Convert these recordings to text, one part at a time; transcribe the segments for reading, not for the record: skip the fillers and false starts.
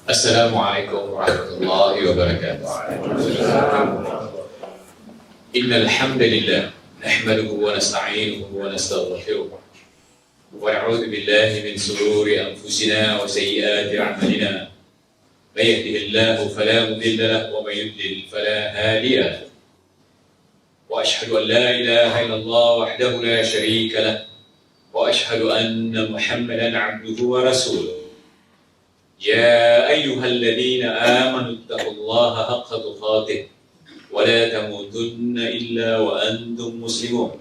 Assalamualaikum warahmatullahi wabarakatuh. Innal hamdalillah nahmaduhu wa nasta'inuhu wa nastaghfiruh wa na'udzu billahi min shururi anfusina wa sayyiati a'malina. May yahdihillahu fala mudilla lahu wa may yudlil fala hadiya lahu. Wa ashhadu an la ilaha illallah wahdahu la sharika lahu wa ashhadu anna Muhammadan 'abduhu wa rasuluh. يا أيها الذين آمنوا اتقوا الله حق تقاته ولا تموتن إلا وأنتم مسلمون.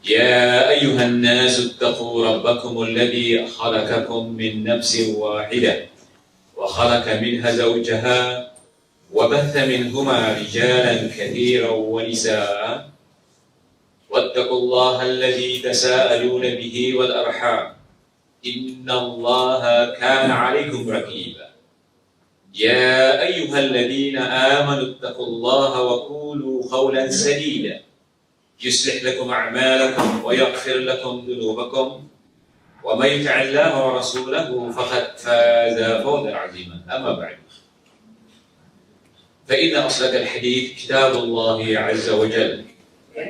يا أيها الناس اتقوا ربكم الذي خلقكم من نفس واحدة وخلق منها زوجها وبث منهما رجالا كثيرا ونساء واتقوا الله الذي تساءلون به والأرحام إن الله كان عليكم رقيبا. يا أيها الذين آمنوا اتقوا الله وقولوا قولا سديدا يصلح لكم أعمالكم ويغفر لكم ذنوبكم ومن يطع الله ورسوله فقد فاز فوزا عظيما. أما بعد فإن أصدق الحديث كتاب الله عز وجل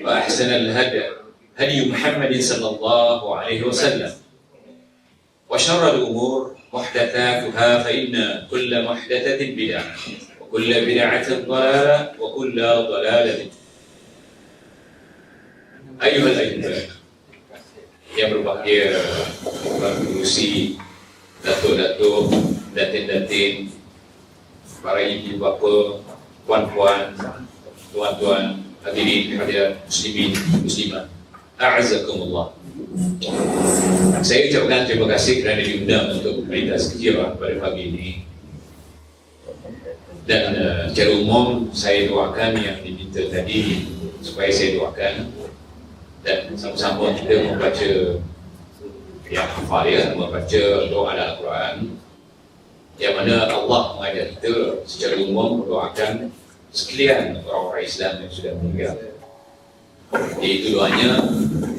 وأحسن الهدي هدي محمد صلى الله عليه وسلم وشر الأمور محدثاتها فإن كل محدثة بدعة وكل بدعة ضلالة وكل ضلالة. أيها الأحبة yang berbahagia, pengurusi, datuk-datuk, datin-datin, para ibu bapa, puan-puan, tuan-tuan, hadirin hadirat muslimin muslimat, a'azzakumullah. Saya ucapkan terima kasih kerana diundang untuk berita sekecil pada pagi ini. Dan secara umum saya doakan yang diminta tadi supaya saya doakan, dan sama-sama kita membaca yang hafal membaca doa Al-Quran, yang mana Allah mengajar kita secara umum mendoakan sekalian orang-orang Islam yang sudah meninggal. Yaitu doanya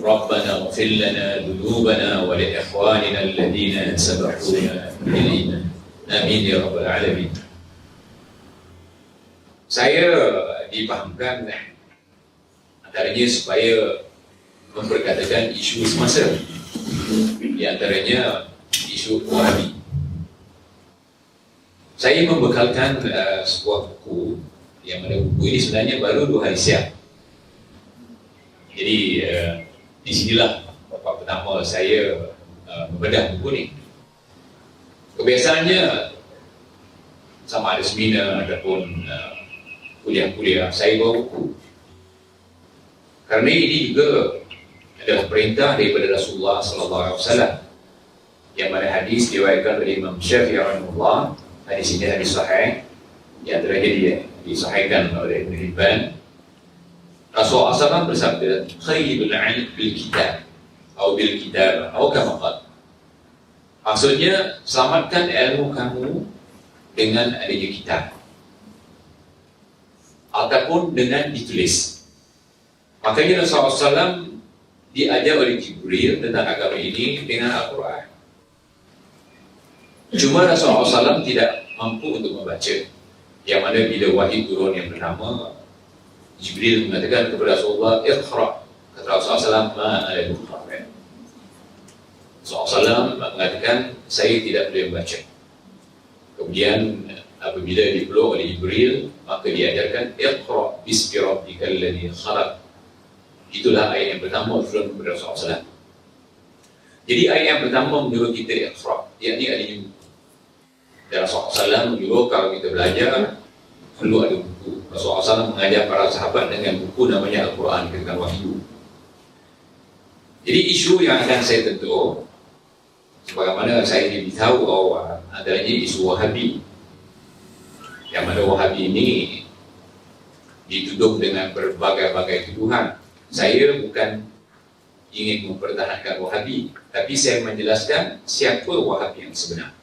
Rabbana ighfir lana dhunubana wa li ikhwanina alladhina sabaquna bil iman. Amin ya rabbal alamin. Saya dipahamkan antaranya supaya memperkatakan isu semasa, di antaranya isu Wahabi. Saya membekalkan sebuah buku, yang mana buku ini sebenarnya baru 2 hari siang. Jadi di sinilah bapak pertama saya membedah buku ni. Kebiasaannya sama ada seminar ataupun kuliah-kuliah saya bawa buku. Kerana ini juga adalah perintah daripada Rasulullah sallallahu alaihi wasallam, yang mana hadis diriwayatkan oleh Imam Syafi'i rahimahullah. Hadis ini hadis sahih, yang terjadi disahihkan oleh Ibn Hibban. Rasulullah SAW bersabda, khairul ilm bil kitab atau bil kitabah atau kama qala. Maksudnya, selamatkan ilmu kamu dengan adanya kitab ataupun dengan ditulis. Makanya Rasulullah SAW diajar oleh Jibril tentang agama ini dengan Al-Quran. Cuma Rasulullah SAW tidak mampu untuk membaca, yang mana bila wahyu turun yang pertama, Jibril mengatakan kepada Rasulullah, Iqra. Kata Rasulullah SAW, ma'ala Iqra. Rasulullah SAW mengatakan, saya tidak boleh membaca. Kemudian apabila dipeluk oleh Jibril, maka diajarkan, Iqra bismi rabbikal ladzi khalaq. Itulah ayat yang pertama turun kepada Rasulullah SAW. Jadi ayat yang pertama menyuruh kita Iqra, yakni ada buku. Dan Rasulullah SAW menyuruh kalau kita belajar, perlu ada buku. Rasulullah SAW mengajar para sahabat dengan buku namanya Al-Quran, dengan wahyu. Jadi isu yang akan saya tentu, sebagaimana saya diberitahu bahwa adanya isu Wahabi, yang mana Wahabi ini dituduh dengan berbagai-bagai tuduhan. Saya bukan ingin mempertahankan Wahabi, tapi saya menjelaskan siapa Wahabi yang sebenar.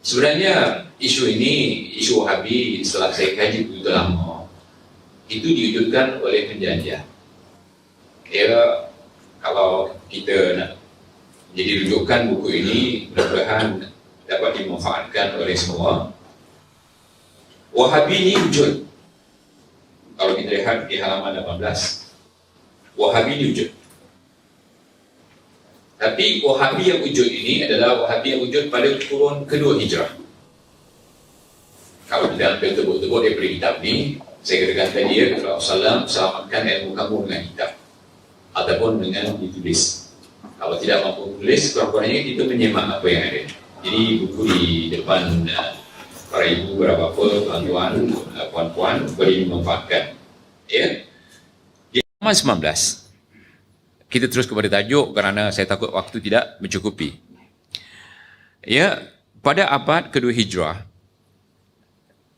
Sebenarnya isu ini, isu Wahabi, setelah saya kaji begitu lama, itu diwujudkan oleh penjajah. Ya, kalau kita nak jadi rujukan buku ini, mudah-mudahan dapat dimanfaatkan oleh semua. Wahabi ini wujud. Kalau kita lihat di halaman 18, Wahabi ini wujud. Tapi Wahabi yang wujud ini adalah Wahabi yang wujud pada kurun kedua hijrah. Kalau kita ambil tebuk-tebuk daripada kitab ni, saya katakan tadi ya, Rasulullah SAW selamatkan ilmu kamu dengan kitab ataupun dengan ditulis. Kalau tidak mampu menulis, kurang-kurangnya kita menyemak apa yang ada. Jadi buku di depan para ibu, para bapa, tuan-tuan, puan-puan boleh dimanfaatkan. Ya. Di halaman 19, kita terus kepada tajuk kerana saya takut waktu tidak mencukupi. Ya, pada abad kedua hijrah,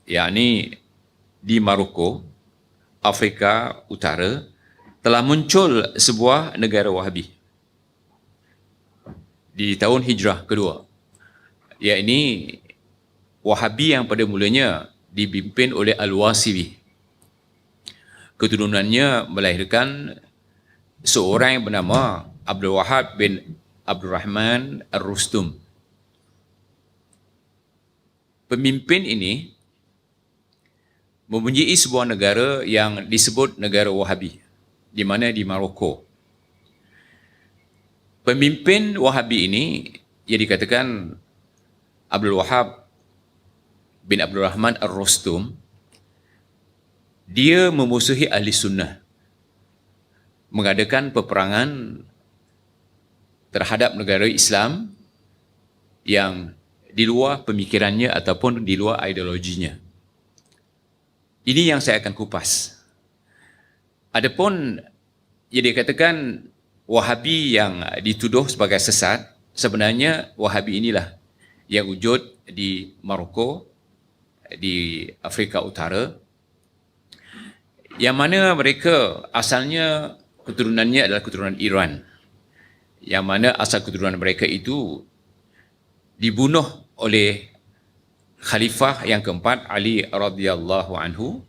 yakni di Maroko, Afrika Utara, telah muncul sebuah negara Wahabi di tahun hijrah kedua, yakni Wahabi yang pada mulanya dipimpin oleh Al-Wasibi. Keturunannya melahirkan seorang yang bernama Abdul Wahab bin Abdul Rahman Ar-Rustum. Pemimpin ini mempunyai sebuah negara yang disebut negara Wahabi, di mana di Maroko. Pemimpin Wahabi ini yang dikatakan Abdul Wahab bin Abdul Rahman Ar-Rustum, dia memusuhi ahli sunnah, mengadakan peperangan terhadap negara Islam yang di luar pemikirannya ataupun di luar ideologinya. Ini yang saya akan kupas. Adapun yang dikatakan Wahabi yang dituduh sebagai sesat, sebenarnya Wahabi inilah yang wujud di Maroko, di Afrika Utara, yang mana mereka asalnya keturunannya adalah keturunan Iran, yang mana asal keturunan mereka itu dibunuh oleh Khalifah yang keempat Ali radhiyallahu anhu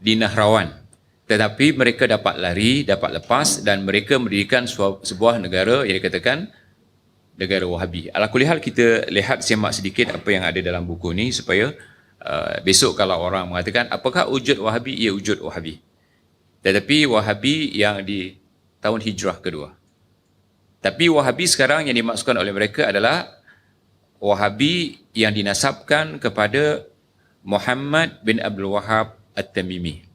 di Nahrawan. Tetapi mereka dapat lari, dapat lepas dan mereka mendirikan sebuah negara yang dikatakan negara Wahabi. Ala kulli hal, kita lihat semak sedikit apa yang ada dalam buku ni supaya besok kalau orang mengatakan apakah wujud Wahabi, ia wujud Wahabi. Tetapi Wahabi yang di tahun hijrah kedua. Tapi Wahabi sekarang yang dimaksudkan oleh mereka adalah Wahabi yang dinasabkan kepada Muhammad bin Abdul Wahab At-Tamimi.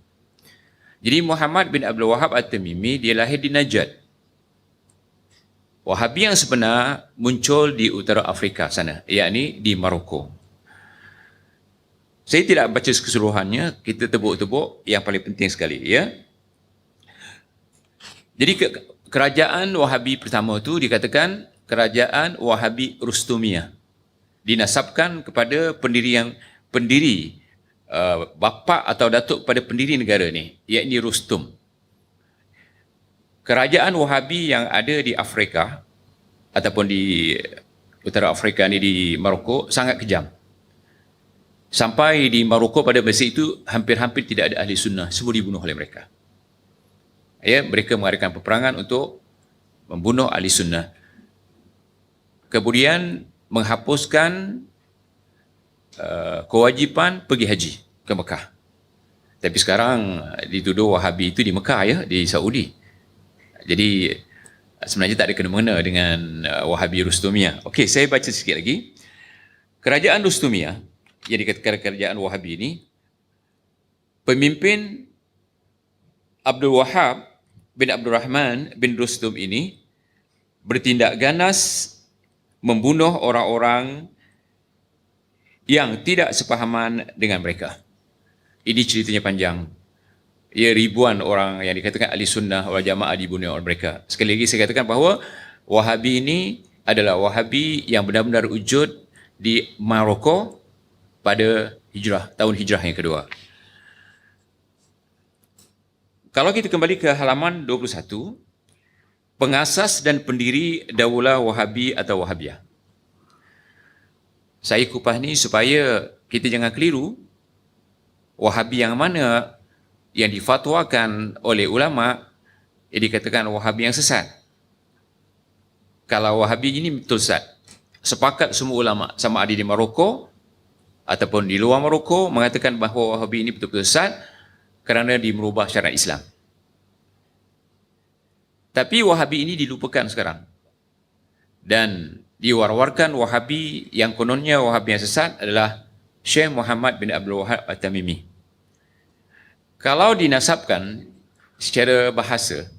Jadi Muhammad bin Abdul Wahab At-Tamimi dia lahir di Najd. Wahabi yang sebenar muncul di utara Afrika sana, yakni di Maroko. Saya tidak baca keseluruhannya, kita tebuk-tebuk yang paling penting sekali, ya. Jadi kerajaan Wahabi pertama itu dikatakan kerajaan Wahabi Rustumiyah. Dinasabkan kepada pendiri bapa atau datuk pada pendiri negara ni, iaitu Rustum. Kerajaan Wahabi yang ada di Afrika ataupun di utara Afrika ni, di Maroko, sangat kejam. Sampai di Maroko pada masa itu hampir-hampir tidak ada ahli sunnah, semua dibunuh oleh mereka. Ya, mereka mengadakan peperangan untuk membunuh ahli sunnah. Kemudian menghapuskan kewajipan pergi haji ke Mekah. Tapi sekarang dituduh Wahabi itu di Mekah, ya, di Saudi. Jadi sebenarnya tak ada kena-mengena dengan Wahabi Rustumiyah. Okey, saya baca sikit lagi. Kerajaan Rustumiyah yang dikatakan kerajaan Wahabi ini, pemimpin Abdul Wahab bin Abdul Rahman bin Rustum ini bertindak ganas membunuh orang-orang yang tidak sepahaman dengan mereka. Ini ceritanya panjang. Ya, ribuan orang yang dikatakan ahli sunnah wal jamaah dibunuh oleh mereka. Sekali lagi saya katakan bahawa Wahabi ini adalah Wahabi yang benar-benar wujud di Maroko pada tahun hijrah yang kedua. Kalau kita kembali ke halaman 21, pengasas dan pendiri Daulah Wahabi atau Wahabiyah. Saya kupas ni supaya kita jangan keliru. Wahabi yang mana yang difatwakan oleh ulama yang dikatakan Wahabi yang sesat. Kalau Wahabi ini betul sesat. sepakat semua ulama, sama ada di Maroko ataupun di luar Maroko, mengatakan bahawa Wahabi ini betul-betul sesat kerana dia merubah syariat Islam. Tapi Wahabi ini dilupakan sekarang. Dan diwar-warkan Wahabi yang kononnya Wahabi yang sesat adalah Syekh Muhammad bin Abdul Wahab At-Tamimi. Kalau dinasabkan secara bahasa,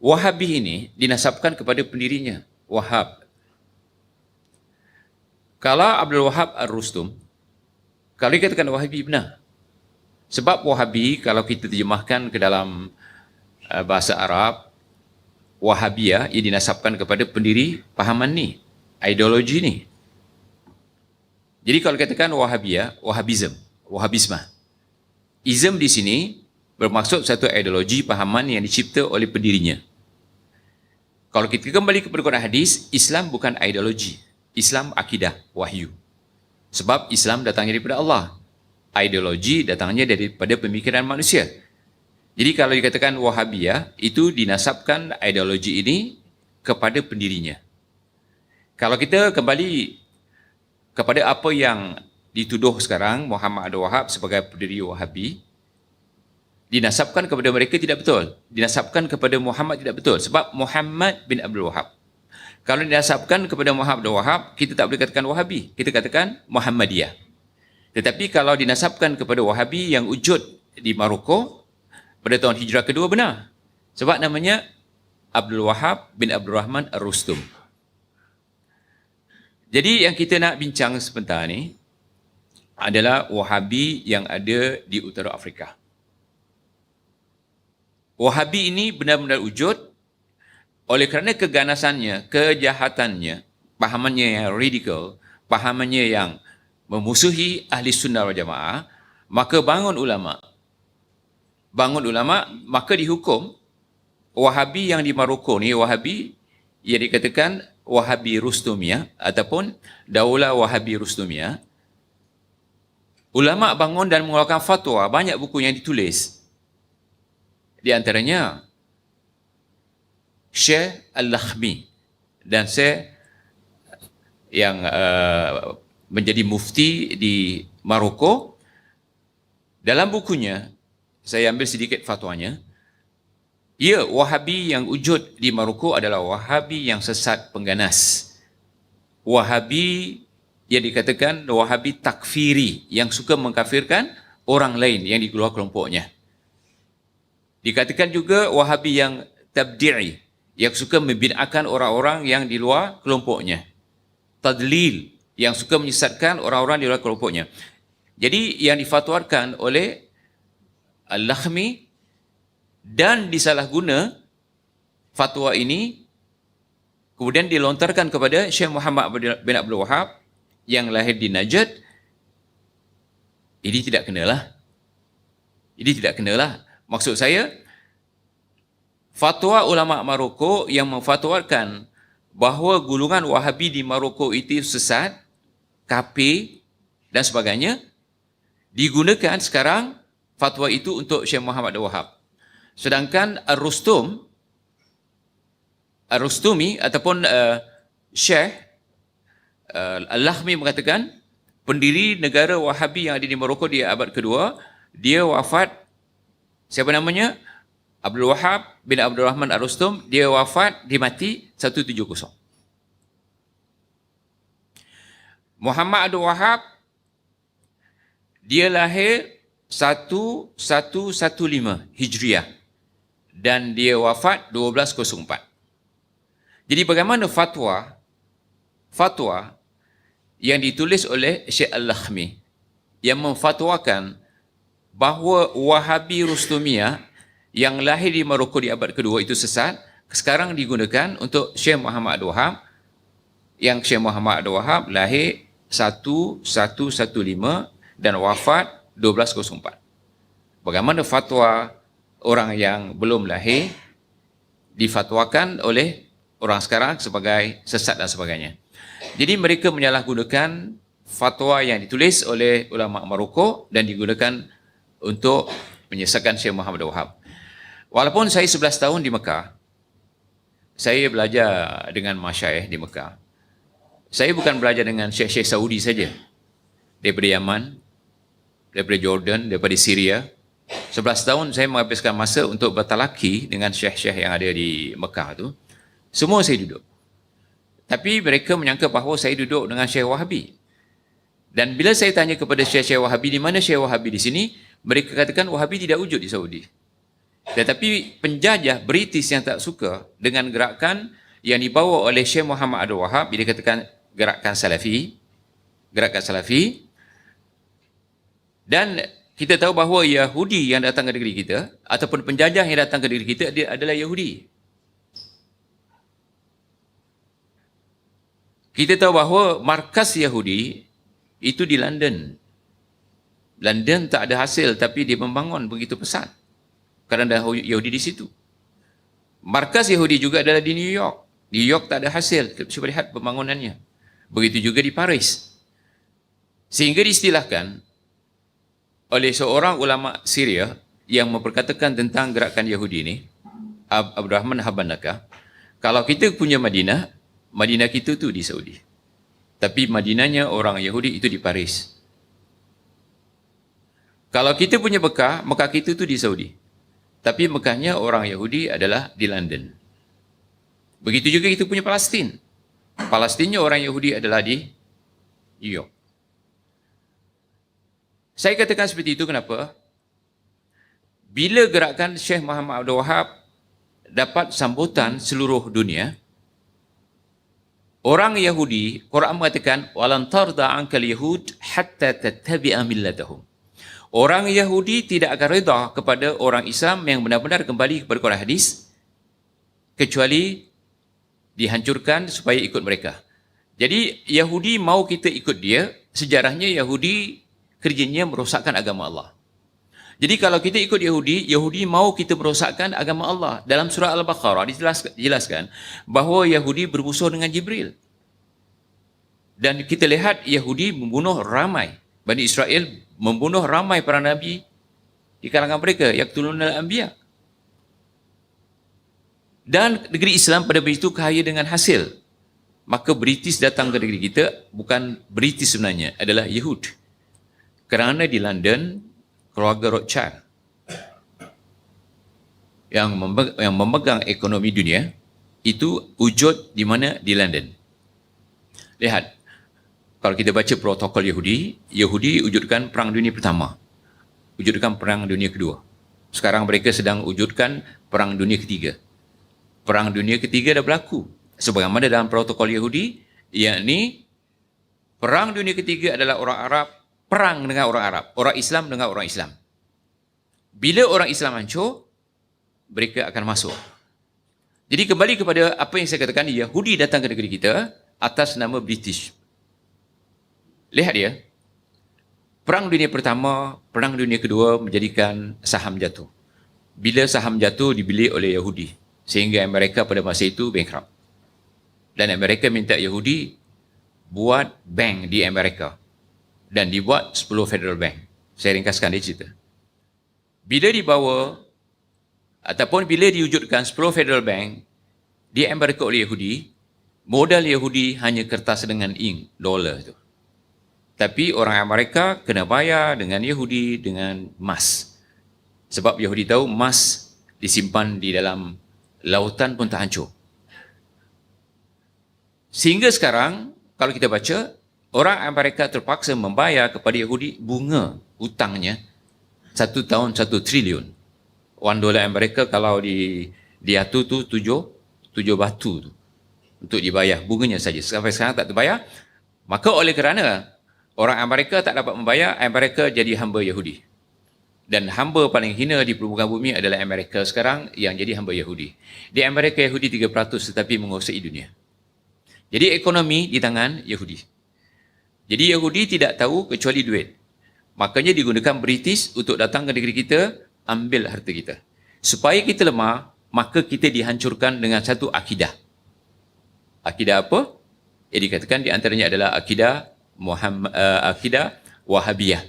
Wahabi ini dinasabkan kepada pendirinya, Wahab. Kalau Abdul Wahab Ar-Rustum, kalau dikatakan Wahabi, benar. Sebab Wahabi, kalau kita terjemahkan ke dalam bahasa Arab, Wahabiyah ia dinasabkan kepada pendiri pahaman ni, ideologi ni. Jadi kalau katakan Wahabiyah, Wahabisme. Ism di sini bermaksud satu ideologi pahaman yang dicipta oleh pendirinya. Kalau kita kembali kepada Quran hadis, Islam bukan ideologi. Islam akidah, wahyu. Sebab Islam datangnya daripada Allah. Ideologi datangnya daripada pemikiran manusia. Jadi kalau dikatakan Wahabiyah, itu dinasabkan ideologi ini kepada pendirinya. Kalau kita kembali kepada apa yang dituduh sekarang Muhammad Abdul Wahab sebagai pendiri Wahabi, dinasabkan kepada mereka tidak betul. Dinasabkan kepada Muhammad tidak betul. Sebab Muhammad bin Abdul Wahab. Kalau dinasabkan kepada Muhammad Abdul Wahab, kita tak boleh katakan Wahabi. Kita katakan Muhammadiyah. Tetapi kalau dinasabkan kepada Wahabi yang wujud di Maroko pada tahun Hijrah kedua, benar. Sebab namanya Abdul Wahab bin Abdul Rahman Ar-Rustum. Jadi yang kita nak bincang sebentar ni adalah Wahabi yang ada di utara Afrika. Wahabi ini benar-benar wujud oleh kerana keganasannya, kejahatannya, pahamannya yang radikal, pahamannya yang memusuhi ahli sunnah wal jamaah, maka bangun ulama, maka dihukum. Wahabi yang di Maroko ni, Wahabi yang dikatakan Wahabi Rustumiyah ataupun Daulah Wahabi Rustumiyah, ulama bangun dan mengeluarkan fatwa, banyak buku yang ditulis. Di antaranya Syekh Al-Lakhmi dan Syekh yang menjadi mufti di Maroko. Dalam bukunya, saya ambil sedikit fatwanya. Ya, Wahabi yang wujud di Maroko adalah Wahabi yang sesat pengganas. Wahabi yang dikatakan Wahabi takfiri, yang suka mengkafirkan orang lain yang di luar kelompoknya. Dikatakan juga Wahabi yang tabdi'i, yang suka membid'ahkan orang-orang yang di luar kelompoknya. Tadlil, yang suka menyesatkan orang-orang di luar kelompoknya. Jadi yang difatwakan oleh Al-Lakhmi dan disalahguna fatwa ini kemudian dilontarkan kepada Syekh Muhammad bin Abdul Wahab yang lahir di Najd. Ini tidak kenalah. Maksud saya, fatwa ulama Maroko yang memfatwakan bahawa golongan Wahabi di Maroko itu sesat, kafir dan sebagainya, digunakan sekarang fatwa itu untuk Syekh Muhammad Abdul Wahab. Sedangkan Ar-Rustumi ataupun Syekh Al-Lakhmi mengatakan pendiri negara Wahabi yang ada di Maroko di abad kedua, dia wafat, siapa namanya? Abdul Wahab bin Abdul Rahman Ar-Rustum, dia wafat, dia mati 170. Muhammad Abdul Wahab, dia lahir 1115 Hijriah dan dia wafat 1204. Jadi bagaimana fatwa yang ditulis oleh Syekh Al-Lakhmi yang memfatwakan bahawa Wahabi Rustumiyah yang lahir di Maroko di abad kedua itu sesat, sekarang digunakan untuk Syekh Muhammad Abdul Wahab, yang Syekh Muhammad Abdul Wahab lahir 1115 dan wafat 1204. Bagaimana fatwa orang yang belum lahir difatwakan oleh orang sekarang sebagai sesat dan sebagainya. Jadi mereka menyalahgunakan fatwa yang ditulis oleh ulama Maroko dan digunakan untuk menyesatkan Syekh Muhammad Abdul Wahab. Walaupun saya 11 tahun di Mekah, saya belajar dengan masyayikh di Mekah. Saya bukan belajar dengan syekh-syekh Saudi saja. Daripada Yaman, daripada Jordan, daripada Syria. 11 tahun saya menghabiskan masa untuk bertalaki dengan syekh-syekh yang ada di Mekah tu. Semua saya duduk. Tapi mereka menyangka bahawa saya duduk dengan Syekh Wahabi. Dan bila saya tanya kepada Syekh Wahabi, di mana Syekh Wahabi di sini, mereka katakan Wahabi tidak wujud di Saudi. Tetapi penjajah British yang tak suka dengan gerakan yang dibawa oleh Syekh Muhammad Abdul Wahab, dia katakan gerakan Salafi, dan kita tahu bahawa Yahudi yang datang ke negeri kita, ataupun penjajah yang datang ke negeri kita, dia adalah Yahudi. Kita tahu bahawa markas Yahudi itu di London. London tak ada hasil, tapi dia membangun begitu pesat. Kerana ada Yahudi di situ. Markas Yahudi juga adalah di New York. New York tak ada hasil, kita bisa lihat pembangunannya. Begitu juga di Paris. Sehingga diistilahkan oleh seorang ulama Syria yang memperkatakan tentang gerakan Yahudi ini, Abdurrahman Habannaka, kalau kita punya Madinah, Madinah kita tu di Saudi. Tapi Madinahnya orang Yahudi itu di Paris. Kalau kita punya Mekah, Mekah kita tu di Saudi. Tapi Mekahnya orang Yahudi adalah di London. Begitu juga kita punya Palestin. Palestinnya orang Yahudi adalah di New York. Saya katakan seperti itu kenapa? Bila gerakan Syekh Muhammad Abdul Wahab dapat sambutan seluruh dunia, orang Yahudi, Quran mengatakan, walan tarda ankal yahud hatta tattabi'a millatahum. Orang Yahudi tidak akan reda kepada orang Islam yang benar-benar kembali kepada Quran hadis, kecuali dihancurkan supaya ikut mereka. Jadi Yahudi mau kita ikut dia, sejarahnya Yahudi kerjanya merosakkan agama Allah. Jadi kalau kita ikut Yahudi, Yahudi mau kita merosakkan agama Allah. Dalam surah Al-Baqarah dijelaskan bahawa Yahudi bermusuh dengan Jibril. Dan kita lihat Yahudi membunuh ramai. Bani Israel membunuh ramai para nabi di kalangan mereka, yaqtulunal anbiya. Dan negeri Islam pada begitu kaya dengan hasil. Maka British datang ke negeri kita, bukan British sebenarnya, adalah Yahud. Kerana di London, keluarga Rothschild yang memegang ekonomi dunia, itu wujud di mana? Di London. Lihat, kalau kita baca protokol Yahudi, Yahudi wujudkan Perang Dunia Pertama, wujudkan Perang Dunia Kedua. Sekarang mereka sedang wujudkan Perang Dunia Ketiga. Perang Dunia Ketiga dah berlaku. Sebagaimana dalam protokol Yahudi, yakni Perang Dunia Ketiga adalah orang Arab perang dengan orang Arab, orang Islam dengan orang Islam. Bila orang Islam hancur, mereka akan masuk. Jadi kembali kepada apa yang saya katakan, Yahudi datang ke negeri kita atas nama British. Lihat dia, Perang Dunia Pertama, Perang Dunia Kedua menjadikan saham jatuh. Bila saham jatuh dibeli oleh Yahudi, sehingga Amerika pada masa itu bankrupt. Dan Amerika minta Yahudi buat bank di Amerika. Dan dibuat 10 Federal Bank. Saya ringkaskan dia cerita. Bila dibawa, ataupun bila diwujudkan 10 Federal Bank di Amerika oleh Yahudi, modal Yahudi hanya kertas dengan ink, dolar itu. Tapi orang Amerika kena bayar dengan Yahudi dengan emas. Sebab Yahudi tahu emas disimpan di dalam lautan pun tak hancur. Sehingga sekarang, kalau kita baca, orang Amerika terpaksa membayar kepada Yahudi bunga hutangnya 1 tahun 1 triliun. $1 Amerika kalau diatur tu 7 batu tu untuk dibayar bunganya saja. Sampai sekarang tak terbayar. Maka oleh kerana orang Amerika tak dapat membayar, Amerika jadi hamba Yahudi. Dan hamba paling hina di permukaan bumi adalah Amerika sekarang yang jadi hamba Yahudi. Di Amerika Yahudi 3% tetapi menguasai dunia. Jadi ekonomi di tangan Yahudi. Jadi Yahudi tidak tahu kecuali duit. Makanya digunakan British untuk datang ke negeri kita, ambil harta kita. Supaya kita lemah, maka kita dihancurkan dengan satu akidah. Akidah apa? Yang dikatakan di antaranya adalah akidah akidah Wahabiyah.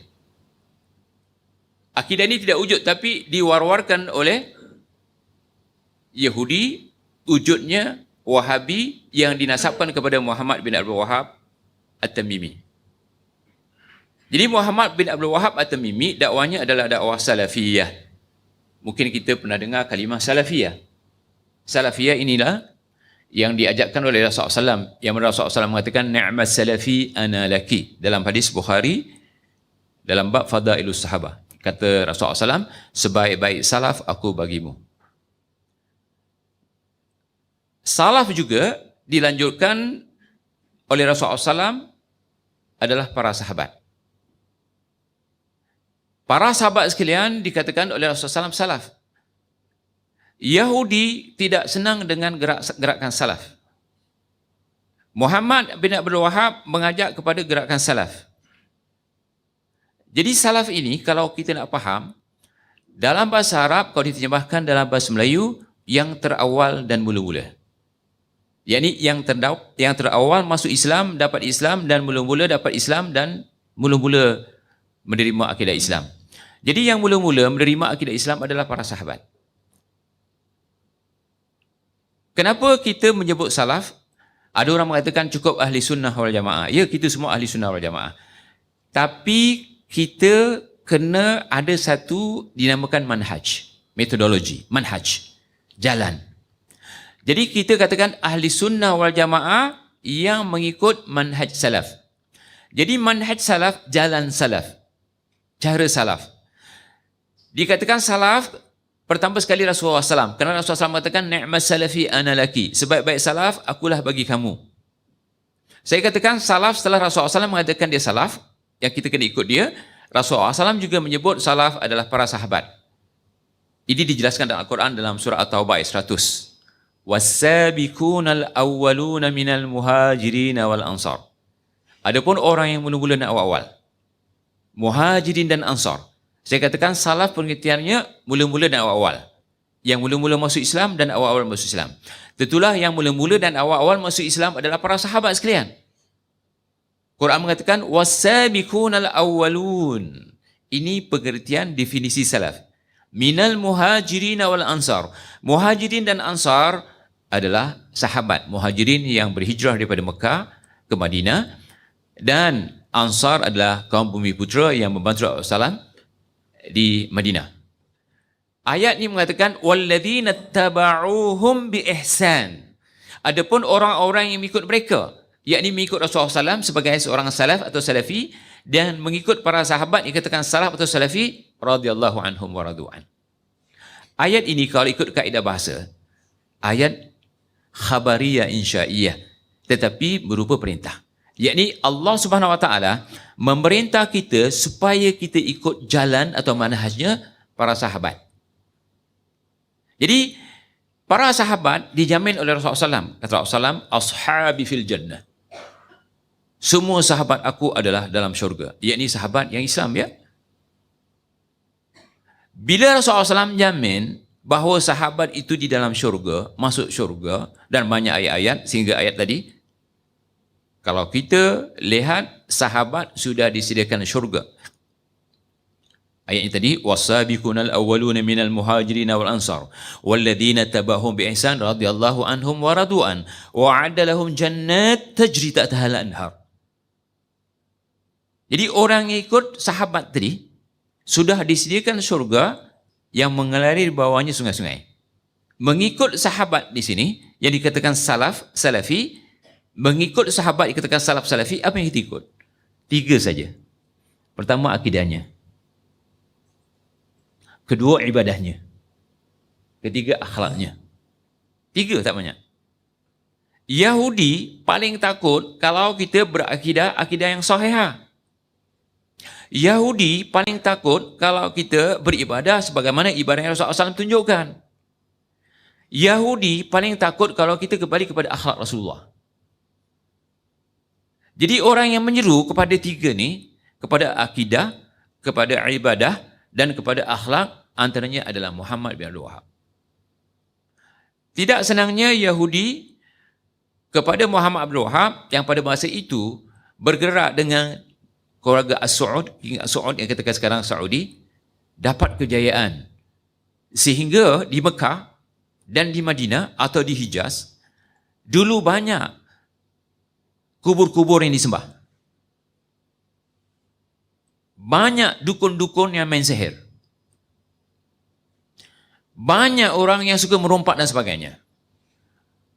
Akidah ini tidak wujud tapi diwar-warkan oleh Yahudi, wujudnya Wahabi yang dinasabkan kepada Muhammad bin Abdul Wahab At-Tamimi. Jadi Muhammad bin Abdul Wahab At-Tamimi dakwahnya adalah dakwah salafiyah. Mungkin kita pernah dengar kalimah salafiyah. Salafiyah inilah yang diajarkan oleh Rasulullah SAW, yang Rasulullah SAW mengatakan ni'mas salafi ana laki, dalam hadis Bukhari dalam bab Fadailus Sahabah. Kata Rasulullah SAW, sebaik-baik salaf aku bagimu. Salaf juga dilanjutkan oleh Rasulullah SAW adalah para sahabat. Para sahabat sekalian dikatakan oleh Rasulullah SAW salaf. Yahudi tidak senang dengan gerakan salaf. Muhammad bin Abdul Wahab mengajak kepada gerakan salaf. Jadi salaf ini kalau kita nak faham, dalam bahasa Arab kalau diterjemahkan dalam bahasa Melayu, yang terawal dan mula-mula. Yakni yang terawal masuk Islam, dapat Islam, dan mula-mula dapat Islam dan mula-mula menerima akidah Islam. Jadi yang mula-mula menerima akidah Islam adalah para sahabat. Kenapa kita menyebut salaf? Ada orang mengatakan cukup ahli sunnah wal jamaah. Ya, kita semua ahli sunnah wal jamaah. Tapi kita kena ada satu dinamakan manhaj, metodologi, manhaj, jalan. Jadi kita katakan ahli sunnah wal jamaah yang mengikut manhaj salaf. Jadi manhaj salaf, jalan salaf, cara salaf. Dikatakan salaf, pertama sekali Rasulullah SAW. Kerana Rasulullah SAW mengatakan, ni'mas salafi ana laki. Sebaik-baik salaf, akulah bagi kamu. Saya katakan salaf setelah Rasulullah SAW mengatakan dia salaf, yang kita kena ikut dia. Rasulullah SAW juga menyebut salaf adalah para sahabat. Ini dijelaskan dalam Al-Quran dalam surah At-Taubah ayat 100. وَالسَّابِقُونَ الْأَوَّلُونَ مِنَ الْمُهَاجِرِينَ وَالْأَنصَارِ. Adapun orang yang mula-mula dan awal-awal, muhajirin dan ansar. Saya katakan salaf pengertiannya mula-mula dan awal-awal. Yang mula-mula masuk Islam dan awal-awal masuk Islam. Tentulah yang mula-mula dan awal-awal masuk Islam adalah para sahabat sekalian. Quran mengatakan وَالسَّابِقُونَ الْأَوَّلُونَ. Ini pengertian definisi salaf. Minal muhajirin wal ansar. Muhajirin dan ansar adalah sahabat. Muhajirin yang berhijrah daripada Mekah ke Madinah, dan ansar adalah kaum bumi putera yang membantu Rasulullah di Madinah. Ayat ini mengatakan walladzina tabauhum bi ihsan. Adapun orang-orang yang mengikut mereka, yakni mengikut Rasulullah SAW sebagai seorang salaf atau salafi, dan mengikut para sahabat yang dikatakan salaf atau salafi radhiyallahu anhum wa radu'an. Ayat ini kalau ikut kaedah bahasa, ayat khabariyah insya'iyah, tetapi berupa perintah. Yakni Allah Subhanahu Wa Taala memerintah kita supaya kita ikut jalan atau manhajnya para sahabat. Jadi para sahabat dijamin oleh Rasulullah SAW. Kata Rasulullah SAW, ashabi fil jannah. Semua sahabat aku adalah dalam syurga. Yakni sahabat yang Islam, ya. Bila Rasulullah SAW jamin bahawa sahabat itu di dalam syurga, masuk syurga, dan banyak ayat-ayat sehingga ayat tadi, kalau kita lihat sahabat sudah disediakan syurga. Ayat ini tadi, wasabiqunal awwaluna minal muhajirin wal ansar walladzina tabahum bi ihsan radhiyallahu anhum wa radu'an wa 'adda lahum jannat tajri tahtaha al-anhar. Jadi orang yang ikut sahabat tadi sudah disediakan syurga yang mengalir di bawahnya sungai-sungai. Mengikut sahabat di sini yang dikatakan salaf, salafi, mengikut sahabat dikatakan salaf, salafi, apa yang kita ikut? 3 saja. Pertama, akidahnya. Kedua, ibadahnya. Ketiga, akhlaknya. 3, tak banyak. Yahudi paling takut kalau kita berakidah akidah yang sahihah. Yahudi paling takut kalau kita beribadah sebagaimana ibadah yang Rasulullah SAW tunjukkan. Yahudi paling takut kalau kita kembali kepada akhlak Rasulullah. Jadi orang yang menyeru kepada 3 ni, kepada akidah, kepada ibadah, dan kepada akhlak, antaranya adalah Muhammad bin Abdul Wahab. Tidak senangnya Yahudi kepada Muhammad bin Abdul Wahab yang pada masa itu bergerak dengan keluarga As-Saud, As-Saud yang katakan sekarang Saudi, dapat kejayaan. Sehingga di Mekah dan di Madinah atau di Hijaz, Dulu banyak kubur-kubur yang disembah. Banyak dukun-dukun yang main sihir. Banyak orang yang suka merompak dan sebagainya.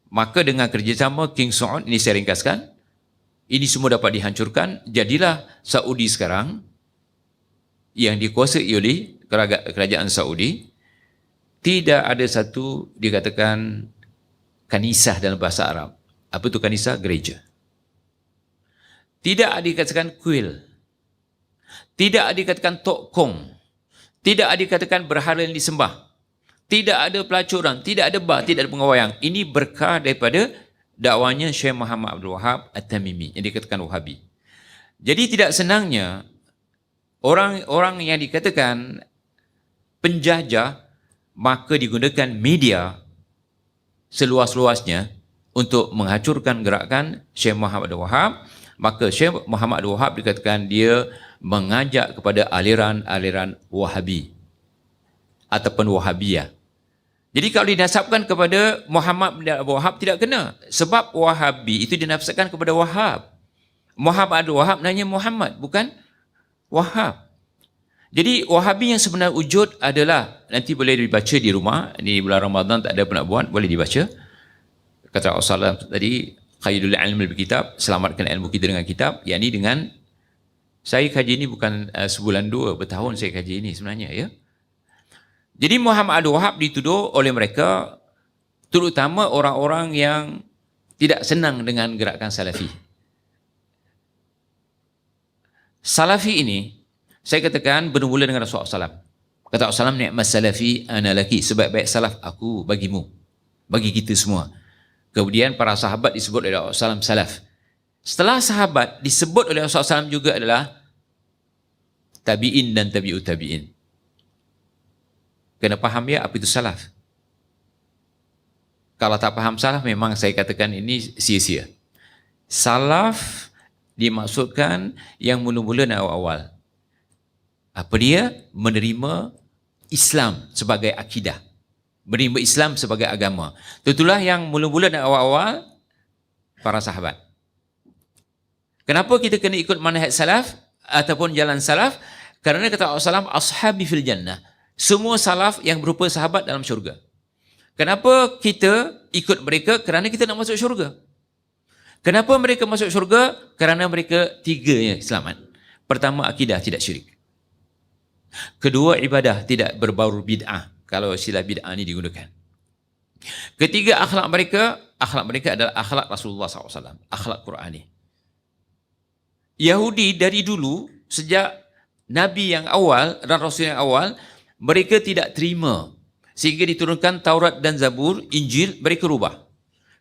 Maka dengan kerjasama King Saud, ini saya ringkaskan, ini semua dapat dihancurkan. Jadilah Saudi sekarang yang dikuasai oleh kerajaan Saudi, tidak ada satu dikatakan kanisah dalam bahasa Arab. Apa itu kanisah? Gereja. Tidak dikatakan kuil. Tidak dikatakan tok kong. Tidak dikatakan berhala yang disembah. Tidak ada pelacuran, tidak ada bar, tidak ada pengawayang. Ini berkah daripada dakwanya Syekh Muhammad Abdul Wahab At-Tamimi yang dikatakan Wahabi. Jadi tidak senangnya orang-orang yang dikatakan penjajah, maka digunakan media seluas-luasnya untuk menghancurkan gerakan Syekh Muhammad Abdul Wahab. Maka Syekh Muhammad Abdul Wahab dikatakan dia mengajak kepada aliran-aliran Wahabi ataupun Wahabiyah. Jadi kalau dinasabkan kepada Muhammad bin Abdul Wahab tidak kena. Sebab Wahabi itu dinasabkan kepada Wahab. Muhammad Abdul Wahab namanya Muhammad, bukan Wahab. Jadi Wahabi yang sebenar wujud adalah, nanti boleh dibaca di rumah, ini bulan Ramadan tak ada apa nak buat, boleh dibaca. Kata Rasulullah tadi, qaidul ilmi bil kitab, selamatkan ilmu kita dengan kitab, yakni dengan, saya kaji ini bukan sebulan dua, bertahun saya kaji ini sebenarnya, ya. Jadi Muhammad Abdul Wahab dituduh oleh mereka, terutama orang-orang yang tidak senang dengan gerakan Salafi. Salafi ini, saya katakan bermula dengan Rasulullah SAW. Kata Rasulullah SAW, ni'mas salafi ana laki, sebaik-baik salaf aku bagimu, bagi kita semua. Kemudian para sahabat disebut oleh Rasulullah SAW salaf. Setelah sahabat disebut oleh Rasulullah SAW juga adalah tabi'in dan tabi'ut tabi'in. Kena faham ya apa itu salaf. Kalau tak faham salaf, memang saya katakan ini sia-sia. Salaf dimaksudkan yang mula-mula dan awal-awal. Apa dia? Menerima Islam sebagai akidah. Menerima Islam sebagai agama. Itulah yang mula-mula dan awal-awal para sahabat. Kenapa kita kena ikut manhaj salaf ataupun jalan salaf? Kerana kata Rasulullah SAW, ashabi fil jannah. Semua salaf yang berupa sahabat dalam syurga. Kenapa kita ikut mereka? Kerana kita nak masuk syurga. Kenapa mereka masuk syurga? Kerana mereka tiga yang selamat. Pertama, akidah tidak syirik. Kedua, ibadah tidak berbau bid'ah. Kalau istilah bid'ah ini digunakan. Ketiga, akhlak mereka adalah akhlak Rasulullah SAW. Akhlak Qur'ani. Yahudi dari dulu, sejak Nabi yang awal dan Rasul yang awal, mereka tidak terima. Sehingga diturunkan Taurat dan Zabur, Injil, mereka rubah.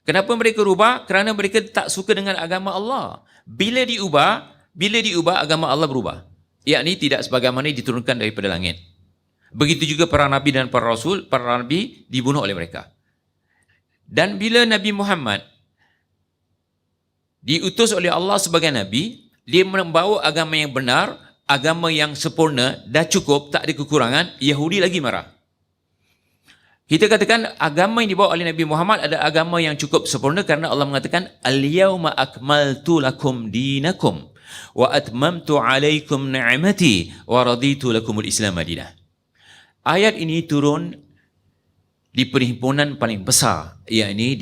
Kenapa mereka rubah? Kerana mereka tak suka dengan agama Allah. Bila diubah, agama Allah berubah. Yakni tidak sebagaimana diturunkan daripada langit. Begitu juga para Nabi dan para Rasul, para Nabi dibunuh oleh mereka. Dan bila Nabi Muhammad diutus oleh Allah sebagai Nabi, dia membawa agama yang benar, agama yang sempurna, dah cukup, tak ada kekurangan. Yahudi lagi marah. Kita katakan agama yang dibawa oleh Nabi Muhammad adalah agama yang cukup sempurna kerana Allah mengatakan al-yawma akmaltu lakum dinakum wa atmamtu alaikum ni'mati wa raditu lakumul Islam madinah. Ayat ini turun di perhimpunan paling besar, yakni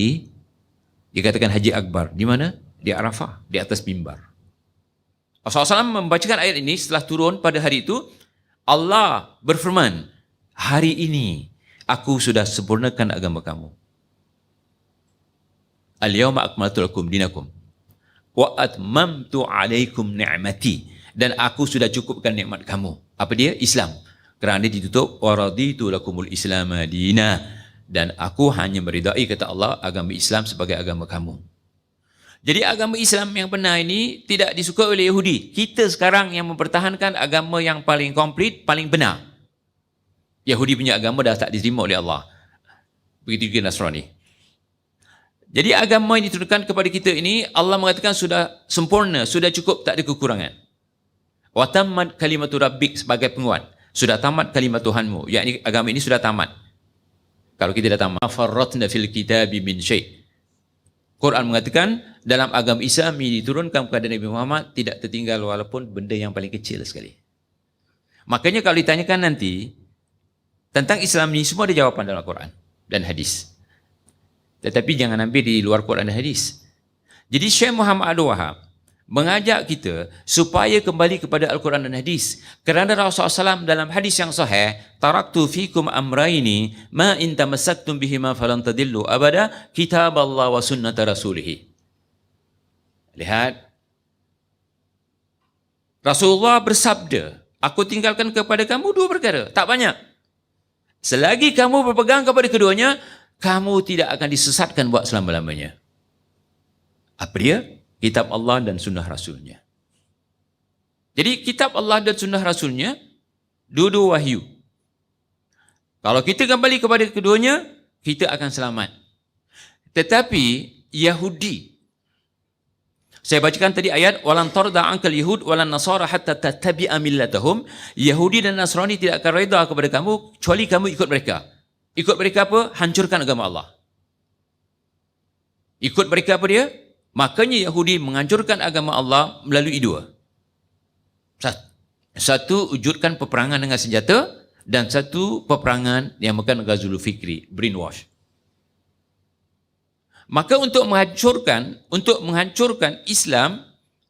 dikatakan Haji Akbar. Di mana? Di Arafah, di atas mimbar. Rasulullah SAW membacakan ayat ini setelah turun pada hari itu. Allah berfirman, hari ini aku sudah sempurnakan agama kamu. Al-yawma akmaltu lakum dinakum wa atmamtu alaikum ni'mati, dan aku sudah cukupkan nikmat kamu. Apa dia? Islam. Kerana ditutup wa raditu lakumul Islam madinah, dan aku hanya meridai, kata Allah, agama Islam sebagai agama kamu. Jadi agama Islam yang benar ini tidak disukai oleh Yahudi. Kita sekarang yang mempertahankan agama yang paling komplit, paling benar. Yahudi punya agama dah tak diterima oleh Allah. Begitu juga Nasrani. Jadi agama yang diturunkan kepada kita ini, Allah mengatakan sudah sempurna, sudah cukup, tak ada kekurangan. Wa tammat kalimatu rabbik, sebagai penguat. Sudah tamat kalimat Tuhanmu. Yakni agama ini sudah tamat. Kalau kita dah tamat. Farratna fil kitabi min syai'. Quran mengatakan dalam agama Islam ini diturunkan kepada Nabi Muhammad tidak tertinggal walaupun benda yang paling kecil sekali. Makanya kalau ditanyakan nanti tentang Islam ini semua ada jawapan dalam Quran dan hadis. Tetapi jangan ambil di luar Quran dan hadis. Jadi Syekh Muhammad Abdul Wahab mengajak kita supaya kembali kepada Al-Quran dan hadis. Kerana Rasulullah SAW dalam hadis yang sahih, taraktu fikum amraini ma in tamassaktum bihima falan tadillu abada, kitab Allah wa sunnata rasulih. Lihat, Rasulullah bersabda, aku tinggalkan kepada kamu dua perkara, tak banyak. Selagi kamu berpegang kepada keduanya, kamu tidak akan disesatkan buat selama-lamanya. Apa dia? Kitab Allah dan sunnah Rasulnya. Jadi kitab Allah dan sunnah Rasulnya dua-dua wahyu. Kalau kita kembali kepada keduanya, kita akan selamat. Tetapi Yahudi, saya bacakan tadi ayat walan tarda ankal yahud walan nasara hatta tattabi'a millatahum. Yahudi dan Nasrani tidak akan redha kepada kamu kecuali kamu ikut mereka. Ikut mereka apa? Hancurkan agama Allah. Ikut mereka apa dia? Makanya Yahudi menghancurkan agama Allah melalui dua. Satu, wujudkan peperangan dengan senjata, dan satu, peperangan yang bukan Ghazul Fikri, brainwash. Maka untuk menghancurkan Islam,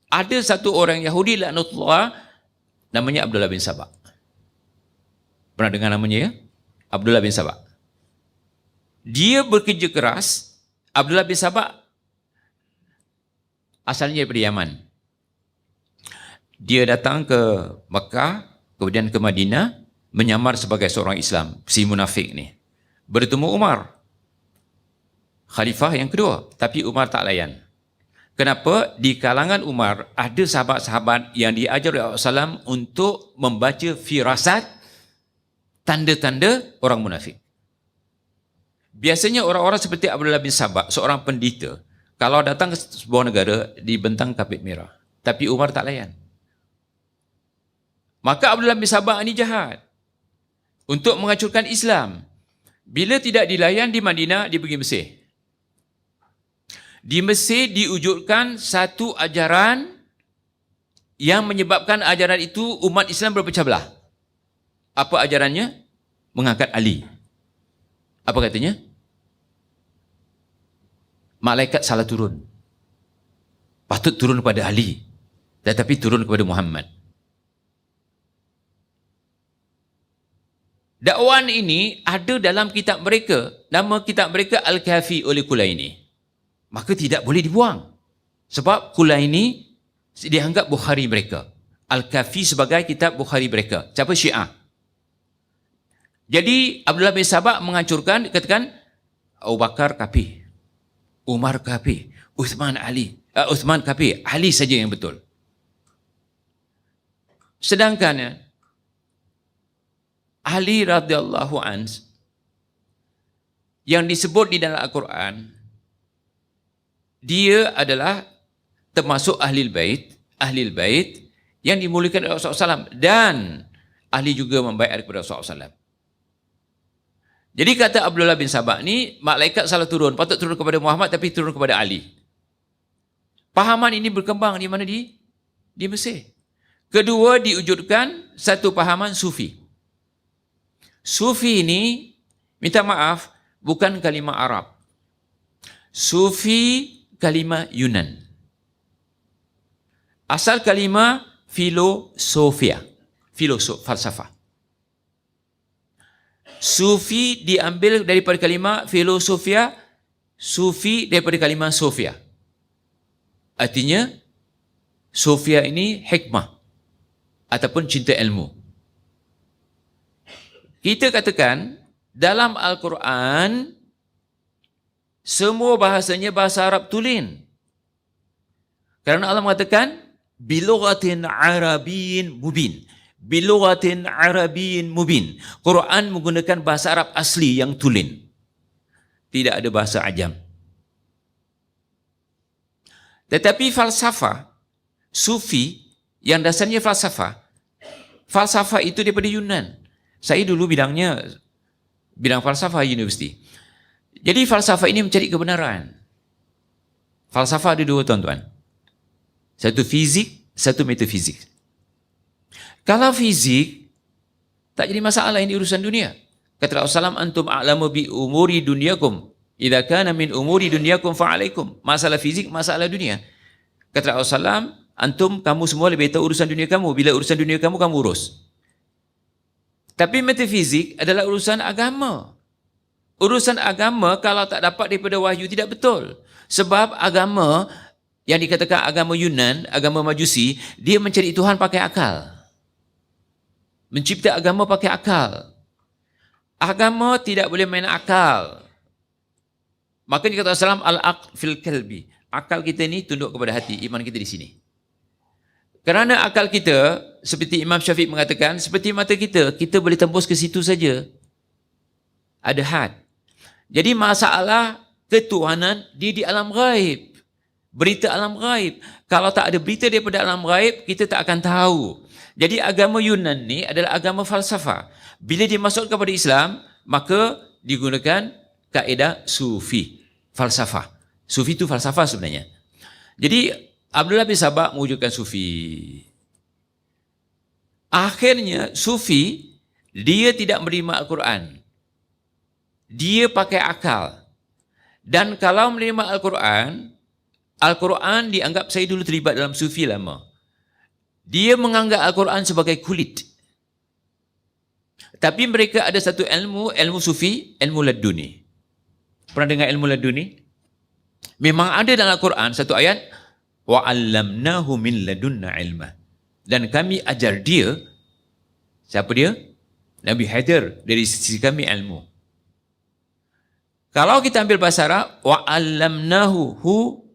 ada satu orang Yahudi laknatullah namanya Abdullah bin Sabah. Pernah dengar namanya ya? Abdullah bin Sabah. Dia bekerja keras. Abdullah bin Sabah asalnya daripada Yaman. Dia datang ke Mekah, kemudian ke Madinah, menyamar sebagai seorang Islam, si munafik ni. Bertemu Umar, khalifah yang kedua, tapi Umar tak layan. Kenapa? Di kalangan Umar ada sahabat-sahabat yang diajar oleh Rasulullah SAW untuk membaca firasat, tanda-tanda orang munafik. Biasanya orang-orang seperti Abdullah bin Sabah, seorang pendeta, kalau datang ke sebuah negara, dibentang kapit merah. Tapi Umar tak layan. Maka Abdullah bin Sabah ini jahat. Untuk menghancurkan Islam. Bila tidak dilayan di Madinah, dia pergi Mesir. Di Mesir diwujudkan satu ajaran yang menyebabkan ajaran itu umat Islam berpecah belah. Apa ajarannya? Mengangkat Ali. Apa katanya? Malaikat salah turun. Patut turun kepada Ali, tetapi turun kepada Muhammad. Dakwaan ini ada dalam kitab mereka. Nama kitab mereka Al-Kafi oleh Kulaini. Maka tidak boleh dibuang. Sebab Kulaini dianggap Bukhari mereka. Al-Kafi sebagai kitab Bukhari mereka. Siapa? Syiah. Jadi Abdullah bin Sabah menghancurkan, katakan Abu Bakar kafir, Umar kafir, Uthman kafir, Ali saja yang betul. Sedangkan Ali radhiyallahu an yang disebut di dalam Al-Quran, dia adalah termasuk ahlil bait yang dimuliakan oleh Rasulullah SAW, dan ahli juga membaiat kepada Rasulullah SAW. Jadi kata Abdullah bin Sabah ni, malaikat salah turun, patut turun kepada Muhammad tapi turun kepada Ali. Pahaman ini berkembang di mana? Di Mesir. Kedua, diwujudkan satu pahaman Sufi. Sufi ini, minta maaf, bukan kalimah Arab. Sufi kalimah Yunan. Asal kalimah filosofia, falsafah. Sufi diambil daripada kalimah filosofia, Sufi daripada kalimah Sofia. Artinya, Sofia ini hikmah ataupun cinta ilmu. Kita katakan dalam Al-Quran semua bahasanya bahasa Arab tulen. Kerana Allah mengatakan bilughatin arabiyyin mubin. Bilughatin arabiyyin mubin. Quran menggunakan bahasa Arab asli yang tulen. Tidak ada bahasa ajam. Tetapi falsafah Sufi yang dasarnya falsafah itu daripada Yunan. Saya dulu bidang falsafah universiti. Jadi falsafah ini mencari kebenaran. Falsafah ada dua, tuan-tuan. Satu fizik, satu metafisik. Kalau fizik, tak jadi masalah, ini urusan dunia. Kata Rasulullah, antum a'lamu bi umuri dunyakum. Idza kana min umuri dunyakum fa'alaikum. Masalah fizik, masalah dunia. Kata Rasulullah, antum, kamu semua lebih tahu urusan dunia kamu. Bila urusan dunia kamu, kamu urus. Tapi metafizik adalah urusan agama. Urusan agama kalau tak dapat daripada wahyu tidak betul. Sebab agama yang dikatakan agama Yunan, agama Majusi, dia mencari Tuhan pakai akal. Mencipta agama pakai akal. Agama tidak boleh main akal. Maka dia kata Rasulullah, al-aql fil qalbi. Akal kita ni tunduk kepada hati, iman kita di sini. Kerana akal kita, seperti Imam Syafiq mengatakan, seperti mata kita, kita boleh tembus ke situ saja. Ada had. Jadi masalah ketuhanan dia di alam ghaib. Berita alam ghaib. Kalau tak ada berita daripada alam ghaib, kita tak akan tahu. Jadi agama Yunan ni adalah agama falsafah. Bila dia masuk kepada Islam, maka digunakan kaedah sufi, falsafah. Sufi itu falsafah sebenarnya. Jadi Abdullah bin Sabah mewujudkan sufi. Akhirnya sufi, dia tidak menerima Al-Quran. Dia pakai akal. Dan kalau menerima Al-Quran, Al-Quran dianggap, saya dulu terlibat dalam sufi lama. Dia menganggap Al-Quran sebagai kulit. Tapi mereka ada satu ilmu sufi, ilmu laduni. Pernah dengar ilmu laduni? Memang ada dalam Al-Quran satu ayat, وَعَلَّمْنَاهُ مِنْ لَدُنَّا عِلْمًا. Dan kami ajar dia, siapa dia? Nabi Haidir, dari sisi kami ilmu. Kalau kita ambil bahasa Arab, wa'allamnahu, hu,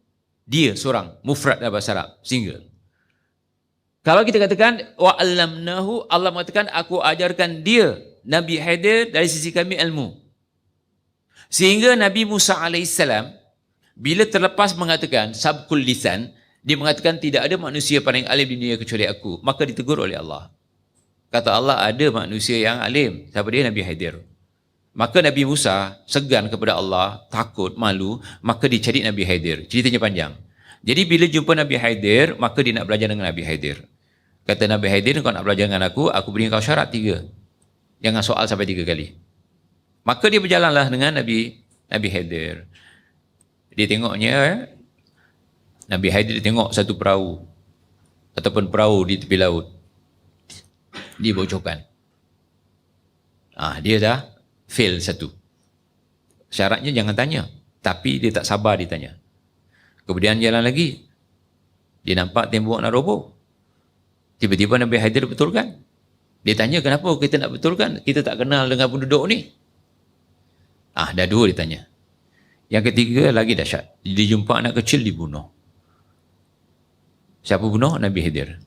dia seorang, mufrad dalam bahasa Arab, single. Kalau kita katakan wa'allamnahu, Allah mengatakan aku ajarkan dia, Nabi Haidir, dari sisi kami ilmu. Sehingga Nabi Musa AS, bila terlepas mengatakan sabkul lisan, dia mengatakan tidak ada manusia paling alim di dunia kecuali aku. Maka ditegur oleh Allah. Kata Allah, ada manusia yang alim. Siapa dia? Nabi Haidir. Maka Nabi Musa segan kepada Allah, takut, malu, maka dia cari Nabi Haidir. Ceritanya panjang. Jadi bila jumpa Nabi Haidir, maka dia nak belajar dengan Nabi Haidir. Kata Nabi Haidir, kau nak belajar dengan aku beri kau syarat 3. Jangan soal sampai 3 kali. Maka dia berjalanlah dengan Nabi Haidir. Dia tengoknya, Nabi Haidir tengok satu perahu, ataupun perahu di tepi laut. Dibocorkan. Dia dah fail satu. Syaratnya jangan tanya. Tapi dia tak sabar dia tanya. Kemudian jalan lagi. Dia nampak tembok nak roboh. Tiba-tiba Nabi Haidir betulkan. Dia tanya, kenapa kita nak betulkan? Kita tak kenal dengan penduduk ni. Dah 2 dia tanya. Yang ketiga lagi dahsyat. Dia jumpa anak kecil dibunuh. Siapa bunuh? Nabi Haidir.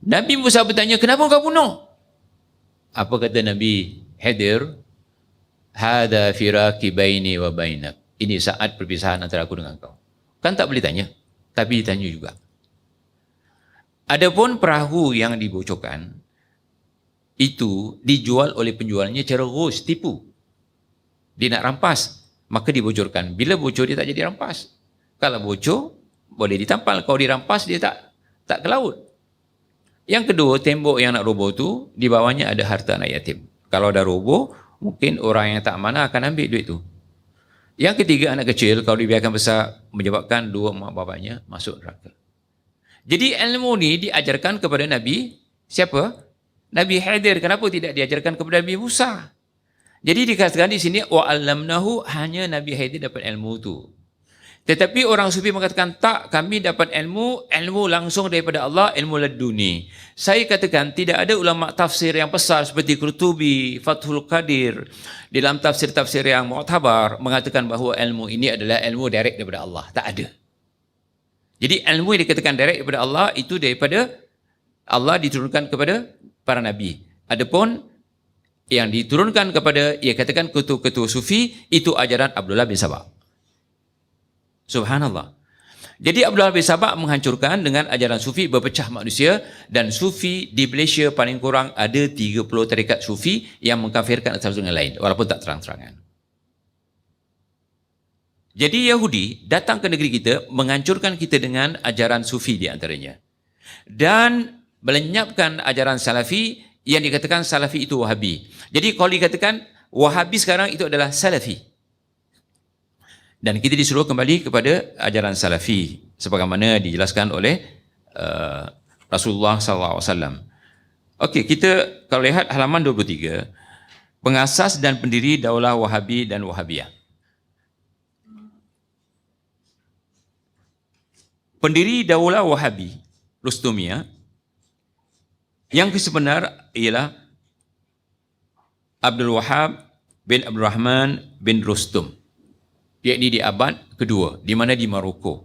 Nabi Musa bertanya, kenapa kau bunuh? Apa kata Nabi Haidir? Hada firaqi baini wa bainak. Ini saat perpisahan antara aku dengan kau. Kan tak boleh tanya, tapi ditanya juga. Adapun perahu yang dibocorkan, itu dijual oleh penjualnya cara ghus, tipu. Dia nak rampas, maka dibocorkan. Bila bocor, dia tak jadi rampas. Kalau bocor, boleh ditampal. Kalau dirampas, dia tak ke laut. Yang kedua, tembok yang nak roboh tu, di bawahnya ada harta anak yatim. Kalau dah roboh, mungkin orang yang tak amanah akan ambil duit tu. Yang ketiga, anak kecil, kalau dibiarkan besar, menyebabkan 2 mak bapaknya masuk neraka. Jadi ilmu ni diajarkan kepada Nabi, siapa? Nabi Haidir. Kenapa tidak diajarkan kepada Nabi Musa? Jadi dikatakan di sini, wa'allamnahu, hanya Nabi Haidir dapat ilmu tu. Tetapi orang sufi mengatakan, tak, kami dapat ilmu langsung daripada Allah, ilmu laduni. Saya katakan, tidak ada ulama tafsir yang besar seperti Qurtubi, Fathul Qadir, dalam tafsir-tafsir yang mu'tabar, mengatakan bahawa ilmu ini adalah ilmu direct daripada Allah. Tak ada. Jadi ilmu yang dikatakan direct daripada Allah, itu daripada Allah diturunkan kepada para Nabi. Adapun yang diturunkan kepada, ia katakan ketua-ketua sufi, itu ajaran Abdullah bin Sabah. Subhanallah. Jadi Abdullah bin Sabah menghancurkan dengan ajaran sufi, berpecah manusia, dan sufi di Malaysia paling kurang ada 30 tarekat sufi yang mengkafirkan satu dengan lain, walaupun tak terang-terangan. Jadi Yahudi datang ke negeri kita, menghancurkan kita dengan ajaran Sufi di antaranya. Dan melenyapkan ajaran Salafi, yang dikatakan Salafi itu Wahabi. Jadi kalau dikatakan Wahabi sekarang itu adalah Salafi. Dan kita disuruh kembali kepada ajaran Salafi sebagaimana dijelaskan oleh Rasulullah SAW. Okey, kita kalau lihat halaman 23, pengasas dan pendiri Daulah Wahabi dan Wahabiyah. Pendiri Daulah Wahabi, Rustumiyah, yang sebenar ialah Abdul Wahab bin Abdul Rahman bin Rustum. Iaitu di abad kedua, di mana di Maroko.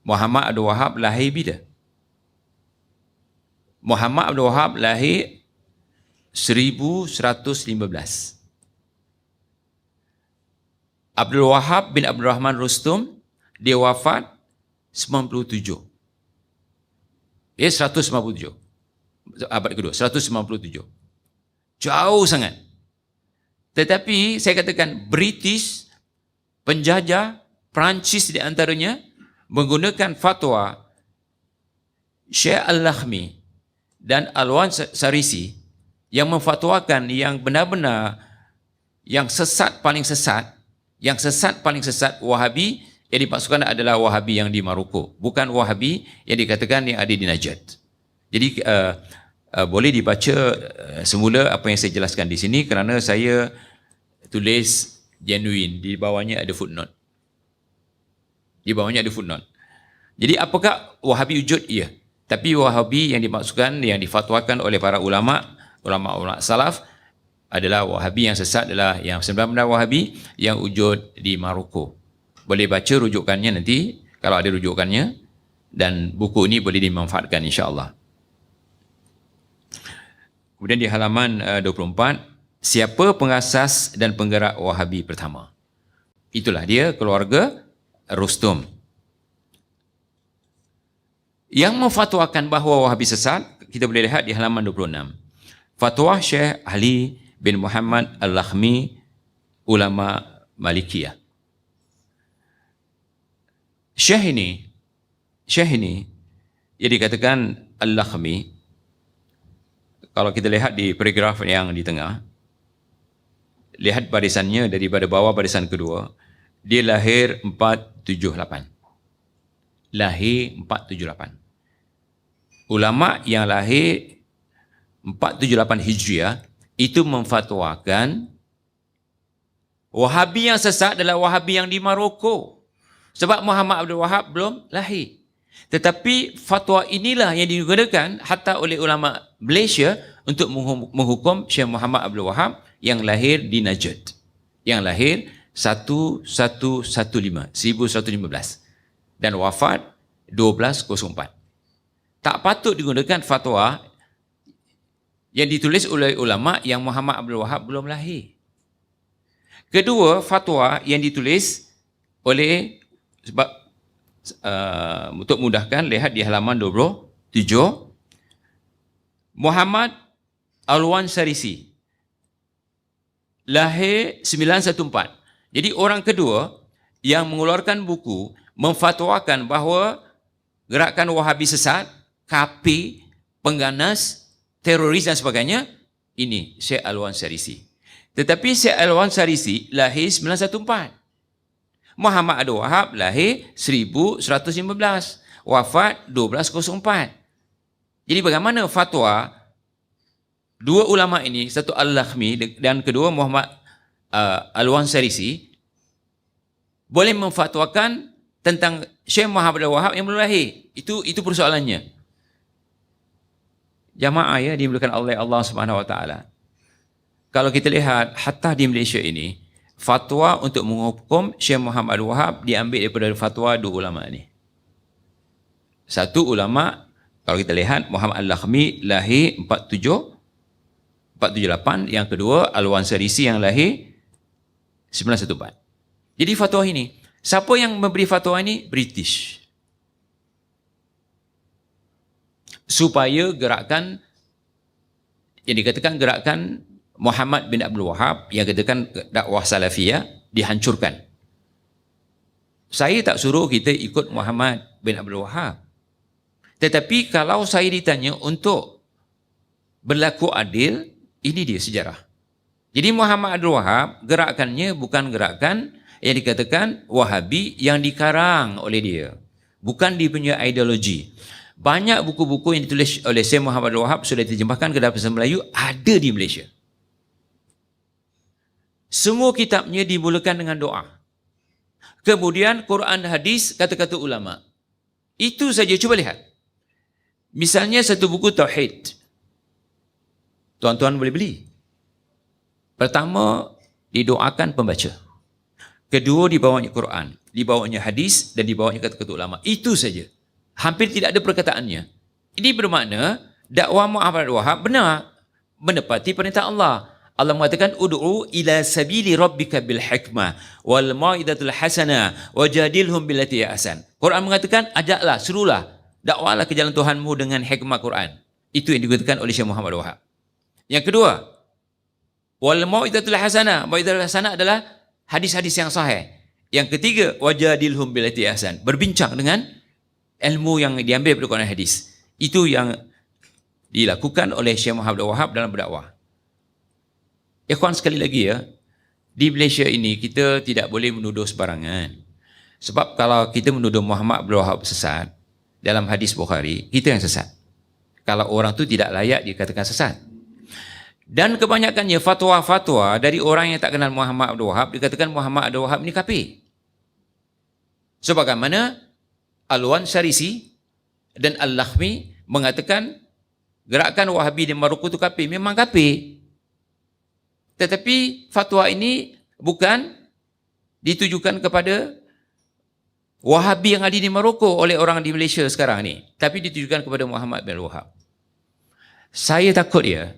Muhammad Abdul Wahab lahir bila? Muhammad Abdul Wahab lahir 1115. Abdul Wahab bin Abdul Rahman Rustum, dia wafat 97. Dia 197. Abad kedua, 197. Jauh sangat. Tetapi saya katakan British, penjajah, Perancis di antaranya menggunakan fatwa Syekh Al-Lakhmi dan Alwan Sarisi yang memfatwakan yang benar-benar yang sesat paling sesat, yang sesat paling sesat Wahabi yang dimaksudkan adalah Wahabi yang di Maroko, bukan Wahabi yang dikatakan yang ada di Najd. Jadi boleh dibaca semula apa yang saya jelaskan di sini kerana saya tulis genuine, di bawahnya ada footnote. Di bawahnya ada footnote. Jadi apakah Wahabi wujud? Ya. Tapi Wahabi yang dimaksudkan, yang difatwakan oleh para ulama salaf adalah Wahabi yang sesat adalah yang sebenar-benar Wahabi yang wujud di Maroko. Boleh baca rujukannya nanti kalau ada rujukannya, dan buku ini boleh dimanfaatkan insya-Allah. Kemudian di halaman 24, siapa pengasas dan penggerak Wahabi pertama? Itulah dia, keluarga Rustum. Yang memfatwakan bahawa Wahabi sesat, kita boleh lihat di halaman 26. Fatwa Syekh Ali bin Muhammad Al-Lakhmi, ulama Malikiyah. Syekh ini yang dikatakan Al-Lakhmi, kalau kita lihat di paragraf yang di tengah, lihat barisannya daripada bawah barisan kedua, dia lahir 478. Lahir 478. Ulama yang lahir 478 Hijriah itu memfatwakan Wahabi yang sesat adalah Wahabi yang di Maroko. Sebab Muhammad Abdul Wahab belum lahir. Tetapi fatwa inilah yang digunakan hatta oleh ulama Malaysia untuk menghukum Syekh Muhammad Abdul Wahab yang lahir di Najd. Yang lahir 1115 dan wafat 1204. Tak patut digunakan fatwa yang ditulis oleh ulama yang Muhammad Abdul Wahab belum lahir. Kedua, fatwa yang ditulis oleh sebab untuk mudahkan, lihat di halaman 27, Muhammad Alwan Sarisi lahir 914. Jadi orang kedua yang mengeluarkan buku memfatwakan bahawa gerakan Wahabi sesat, kafir, pengganas, teroris dan sebagainya, ini Syekh Alwan Sarisi. Tetapi Syekh Alwan Sarisi lahir 914. Muhammad Abdul Wahab lahir 1115, wafat 1204. Jadi bagaimana fatwa dua ulama ini, satu Al-Lakhmi dan kedua Muhammad Alwan Sarisi, boleh memfatwakan tentang Syekh Muhammad Abdul Wahab yang belum lahir? Itu persoalannya. Jamaah ya dimulakan oleh Allah Subhanahu Wa Taala. Kalau kita lihat hatta di Malaysia ini, fatwa untuk menghukum Syekh Muhammad Abdul Wahab diambil daripada fatwa dua ulama ini. Satu ulama, kalau kita lihat Muhammad Al-Lakhmi lahir 478, yang kedua Alwan Sarisi yang lahir 914. Jadi fatwa ini, siapa yang memberi fatwa ini? British. Supaya gerakan yang dikatakan gerakan Muhammad bin Abdul Wahab yang katakan dakwah salafiyah dihancurkan. Saya tak suruh kita ikut Muhammad bin Abdul Wahab. Tetapi kalau saya ditanya untuk berlaku adil, ini dia sejarah. Jadi Muhammad Abdul Wahab, gerakannya bukan gerakan yang dikatakan Wahabi yang dikarang oleh dia. Bukan dia punya ideologi. Banyak buku-buku yang ditulis oleh Syekh Muhammad Abdul Wahab sudah diterjemahkan ke dalam bahasa Melayu, ada di Malaysia. Semua kitabnya dimulakan dengan doa. Kemudian Quran, hadis, kata-kata ulama. Itu saja, cuba lihat. Misalnya satu buku Tauhid. Tuan-tuan boleh beli. Pertama, didoakan pembaca. Kedua, dibawanya Quran. Dibawanya hadis dan dibawanya kata-kata ulama. Itu saja. Hampir tidak ada perkataannya. Ini bermakna dakwah Muhammad Abdul Wahab benar. Menepati perintah Allah. Allah mengatakan ud'u ila sabili rabbika bil hikmah wal mau'izatul hasanah wajadilhum billati ahsan. Quran mengatakan ajaklah, serulah, dakwahlah ke jalan Tuhanmu dengan hikmah Quran. Itu yang dikatakan oleh Syekh Muhammad Wahab. Yang kedua, wal mau'izatul hasanah. Mau'izatul hasanah adalah hadis-hadis yang sahih. Yang ketiga, wajadilhum billati ahsan. Berbincang dengan ilmu yang diambil dari Quran hadis. Itu yang dilakukan oleh Syekh Muhammad Wahab dalam berdakwah. Ikhwan, sekali lagi ya, di Malaysia ini kita tidak boleh menuduh sebarangan. Sebab kalau kita menuduh Muhammad Abdul Wahab sesat, dalam hadis Bukhari, kita yang sesat. Kalau orang tu tidak layak dikatakan sesat. Dan kebanyakannya fatwa-fatwa dari orang yang tak kenal Muhammad Abdul Wahab, dikatakan Muhammad Abdul Wahab ini kafir. Sebagaimana Alwan Syarisi dan Al-Lakhmi mengatakan gerakan Wahabi di Maroko itu kafir. Memang kafir. Tetapi fatwa ini bukan ditujukan kepada Wahabi yang ada di Maroko oleh orang di Malaysia sekarang ni, tapi ditujukan kepada Muhammad bin Wahab. Saya takut ya,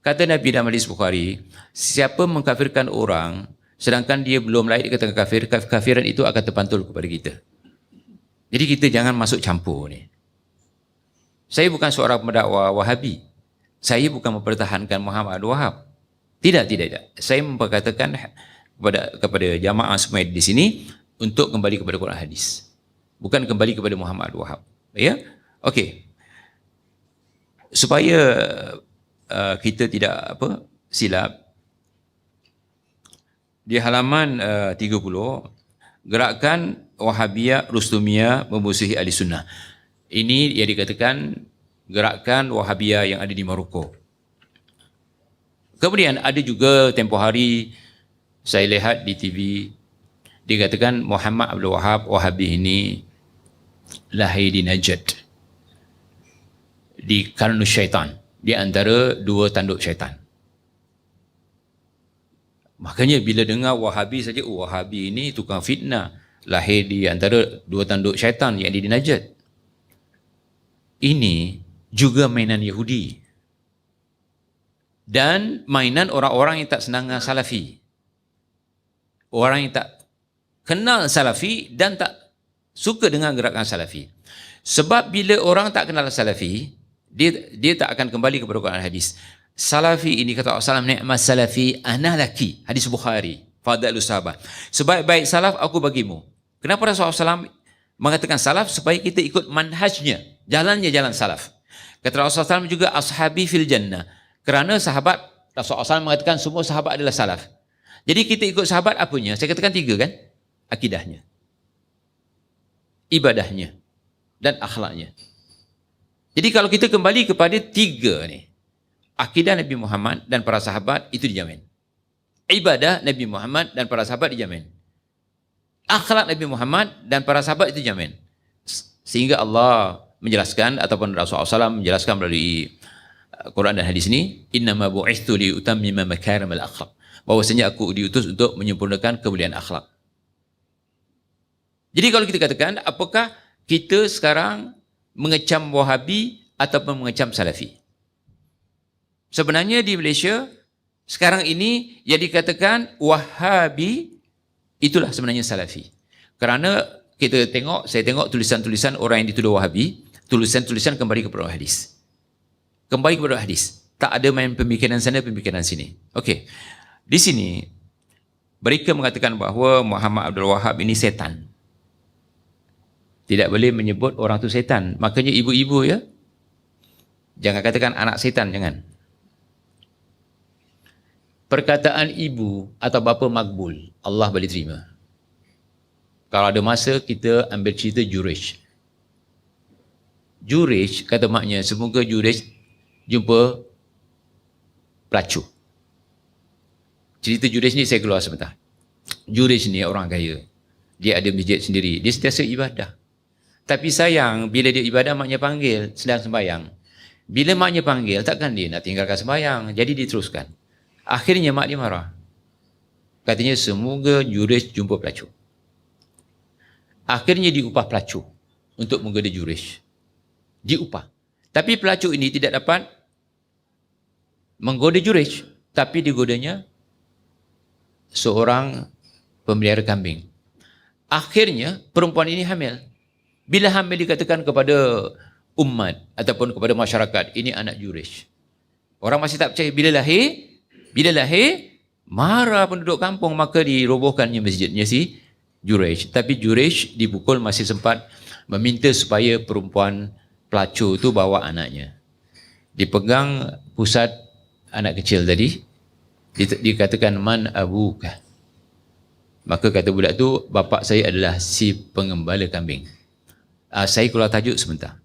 kata Nabi dalam hadis Bukhari, siapa mengkafirkan orang sedangkan dia belum layak dikatakan kafir, kafiran itu akan terpantul kepada kita. Jadi kita jangan masuk campur ni. Saya bukan seorang pendakwah Wahabi. Saya bukan mempertahankan Muhammad Abdul Wahab. Tidak. Saya memperkatakan kepada jamaah semua di sini untuk kembali kepada Quran hadis. Bukan kembali kepada Muhammad Abdul Wahab. Ya? Okey. Supaya kita tidak silap, di halaman 30, gerakan Wahabiyah Rustumiyah memusuhi Ahli Sunnah. Ini yang dikatakan gerakan Wahabiyah yang ada di Maroko. Kemudian ada juga tempoh hari saya lihat di TV, dikatakan Muhammad Abdul Wahab Wahabi ini lahir di Najd, di Karnus Syaitan, di antara dua tanduk syaitan. Makanya bila dengar Wahabi saja, Wahabi ini tukang fitnah, lahir di antara dua tanduk syaitan yang ada di Najd. Ini juga mainan Yahudi. Dan mainan orang-orang yang tak senang dengan Salafi. Orang yang tak kenal Salafi dan tak suka dengan gerakan Salafi. Sebab bila orang tak kenal Salafi, dia tak akan kembali kepada Quran hadis. Salafi ini kata Rasulullah SAW, ni'mas salafi ana laki. Hadis Bukhari, fadalus sahabat. Sebaik-baik salaf aku bagimu. Kenapa Rasulullah SAW mengatakan salaf? Supaya kita ikut manhajnya, jalannya jalan salaf. Kata Rasulullah SAW juga ashabi fil jannah. Kerana sahabat, Rasulullah SAW mengatakan semua sahabat adalah salaf. Jadi kita ikut sahabat apanya? Saya katakan 3 kan? Akidahnya, ibadahnya, dan akhlaknya. Jadi kalau kita kembali kepada 3 ni, akidah Nabi Muhammad dan para sahabat itu dijamin. Ibadah Nabi Muhammad dan para sahabat dijamin. Akhlak Nabi Muhammad dan para sahabat itu dijamin. Sehingga Allah menjelaskan ataupun Rasulullah SAW menjelaskan melalui Quran dan hadis ini, innama bu'ithu li utammima makarimal akhlaq. Bahwasanya aku diutus untuk menyempurnakan kemuliaan akhlak. Jadi kalau kita katakan, apakah kita sekarang mengecam Wahabi ataupun mengecam Salafi? Sebenarnya di Malaysia sekarang ini yang dikatakan Wahabi itulah sebenarnya Salafi. Kerana saya tengok tulisan-tulisan orang yang dituduh Wahabi, tulisan-tulisan kembali kepada hadis. Kembali kepada hadis. Tak ada main pemikiran sana, pemikiran sini. Okey. Di sini mereka mengatakan bahawa Muhammad Abdul Wahab ini setan. Tidak boleh menyebut orang tu setan. Makanya ibu-ibu ya, jangan katakan anak setan, jangan. Perkataan ibu atau bapa makbul, Allah boleh terima. Kalau ada masa, kita ambil cerita Jurej. Jurej, kata maknya, semoga Jurej jumpa pelacur. Cerita Jurej ni saya keluar sebentar. Jurej ni orang kaya. Dia ada masjid sendiri. Dia sentiasa ibadah. Tapi sayang, bila dia ibadah, maknya panggil, sedang sembahyang. Bila maknya panggil, takkan dia nak tinggalkan sembahyang. Jadi dia teruskan. Akhirnya mak dia marah. Katanya, semoga Jurej jumpa pelacur. Akhirnya diupah pelacur untuk menggoda Jurej. Diupah. Tapi pelacur ini tidak dapat menggoda Jurej. Tapi digodanya seorang pemelihara kambing. Akhirnya perempuan ini hamil. Bila hamil dikatakan kepada umat ataupun kepada masyarakat, ini anak Jurej. Orang masih tak percaya. Bila lahir, marah penduduk kampung, maka dirobohkannya masjidnya si Jurej. Tapi Jurej dipukul, masih sempat meminta supaya perempuan pelacur itu bawa anaknya. Dipegang pusat anak kecil tadi, dikatakan man abuka. Maka kata budak tu, bapa saya adalah si pengembala kambing. Saya keluar tajuk sebentar.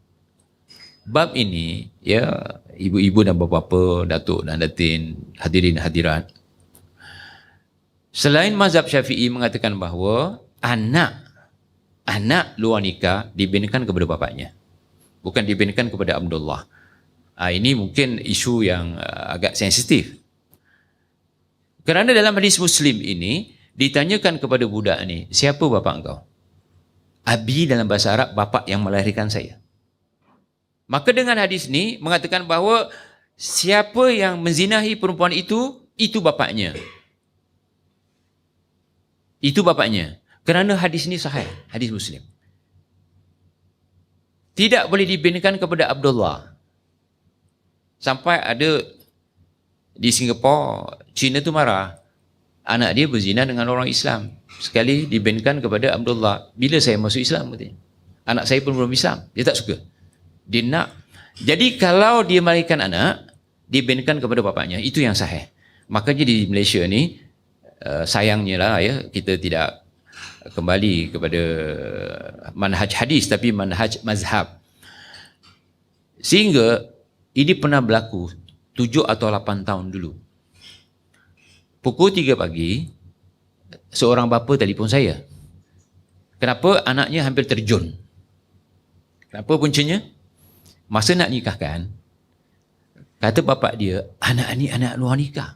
Bab ini, ya, ibu-ibu dan bapa-bapa, datuk dan datin, hadirin hadirat, selain mazhab Syafi'i mengatakan bahawa anak luar nikah dibinakan kepada bapaknya, bukan dibinakan kepada Abdullah. Ini mungkin isu yang agak sensitif. Kerana dalam hadis Muslim ini ditanyakan kepada budak ni, siapa bapa engkau? Abi dalam bahasa Arab, bapa yang melahirkan saya. Maka dengan hadis ni mengatakan bahawa siapa yang menzinahi perempuan itu bapaknya. Itu bapaknya. Kerana hadis ni sahih, hadis Muslim. Tidak boleh dibinakan kepada Abdullah. Sampai ada di Singapura, Cina tu marah. Anak dia berzina dengan orang Islam. Sekali dibinakan kepada Abdullah. Bila saya masuk Islam, katanya. Anak saya pun belum Islam. Dia tak suka. Dia nak. Jadi kalau dia melahirkan anak, dibinakan kepada bapaknya. Itu yang sahih. Makanya di Malaysia ni, sayangnya lah ya, kita tidak kembali kepada manhaj hadis, tapi manhaj mazhab. Sehingga ini pernah berlaku 7 atau 8 tahun dulu. Pukul 3 pagi, seorang bapa telefon saya. Kenapa anaknya hampir terjun? Kenapa puncanya? Masa nak nikahkan, kata bapa dia, anak ni anak luar nikah.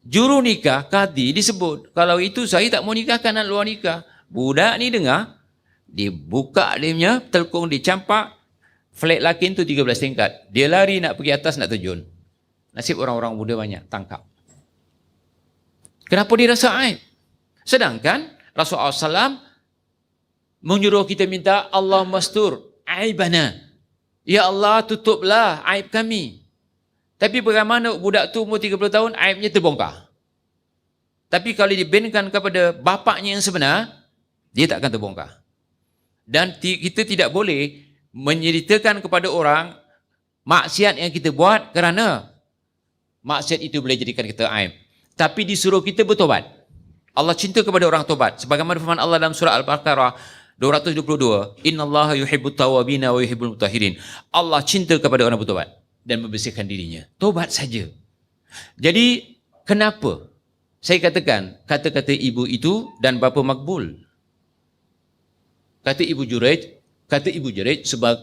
Juru nikah, kadi disebut, kalau itu saya tak mau nikahkan anak luar nikah. Budak ni dengar, dibuka dia punya telkung, dicampak, flat lakin tu 13 tingkat. Dia lari nak pergi atas, nak terjun. Nasib orang-orang muda banyak, tangkap. Kenapa dia rasa aib? Sedangkan Rasulullah SAW menyuruh kita minta Allah mastur aibana. Ya Allah, tutuplah aib kami. Tapi bagaimana budak tu umur 30 tahun, aibnya terbongkar. Tapi kalau dibinakan kepada bapaknya yang sebenar, dia tak akan terbongkar. Dan kita tidak boleh menceritakan kepada orang maksiat yang kita buat kerana maksiat itu boleh jadikan kita aib. Tapi disuruh kita bertobat. Allah cinta kepada orang tobat. Sebagaimana firman Allah dalam surah Al-Baqarah 222, innallaha yuhibbut tawwabina wa yuhibbul mutahhirin. Allah cinta kepada orang bertobat dan membersihkan dirinya. Tobat saja. Jadi kenapa saya katakan kata-kata ibu itu dan bapa makbul? Kata ibu Jurej sebab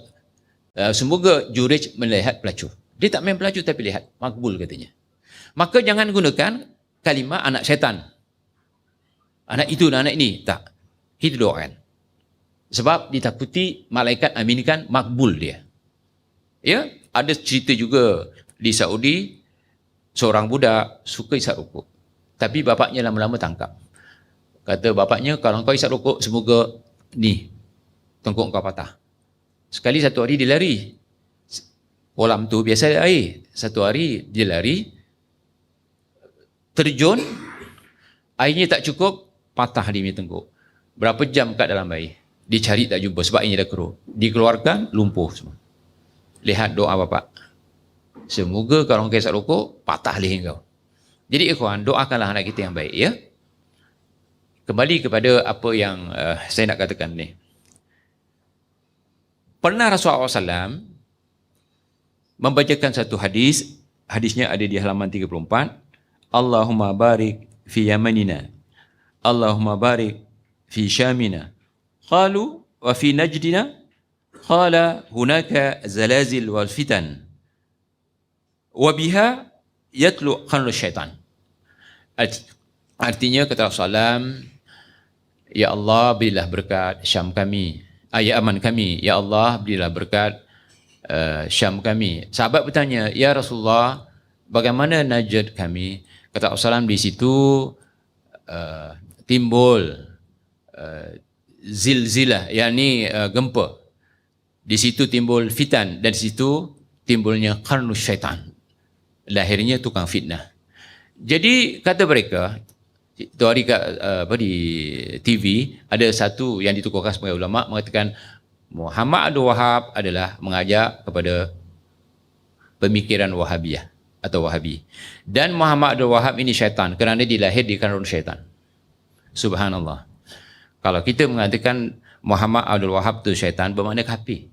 semoga Jurej melihat pelacur. Dia tak main pelacur tapi lihat makbul katanya. Maka jangan gunakan kalimah anak syaitan. Anak itu dan anak ini. Tak. Kita doakan. Sebab ditakuti malaikat aminkan makbul dia. Ya, ada cerita juga di Saudi, seorang budak suka isap rokok. Tapi bapaknya lama-lama tangkap. Kata bapaknya, kalau kau isap rokok, semoga ni, tengkuk kau patah. Sekali satu hari dia lari. Kolam tu biasa ada air. Satu hari dia lari, terjun, airnya tak cukup, patah dia punya tengkuk. Berapa jam kat dalam air. Dicari tak jumpa sebab ini dah keruh. Dikeluarkan, lumpuh semua. Lihat doa bapa. Semoga kalau orang kisah rokok, patah leher kau. Jadi ikhwan, doakanlah anak kita yang baik, ya. Kembali kepada apa yang saya nak katakan ni. Pernah Rasulullah SAW membacakan satu hadis, hadisnya ada di halaman 34. Allahumma barik fi yamanina. Allahumma barik fi syamina. Qalu wa fi najdina. Qala hunaka zalazil wal fitan. Wa biha yatlu qarnu syaitan. Artinya kata Rasulullah, ya Allah berilah berkat Syam kami, Yaman kami. Ya Allah berilah berkat Syam kami. Sahabat bertanya, ya Rasulullah, bagaimana Najd kami? Kata Rasulullah, di situ timbul zilzilah, yakni gempa. Di situ timbul fitan dan di situ timbulnya qarnu syaitan. Lahirnya tukang fitnah. Jadi kata mereka, itu hari di TV ada satu yang ditukarkan sebagai ulama mengatakan Muhammad Abdul Wahab adalah mengajak kepada pemikiran Wahabiyah atau Wahabi. Dan Muhammad Abdul Wahab ini syaitan kerana dilahir di kandungan syaitan. Subhanallah. Kalau kita mengatakan Muhammad Abdul Wahab itu syaitan, bermakna kafir.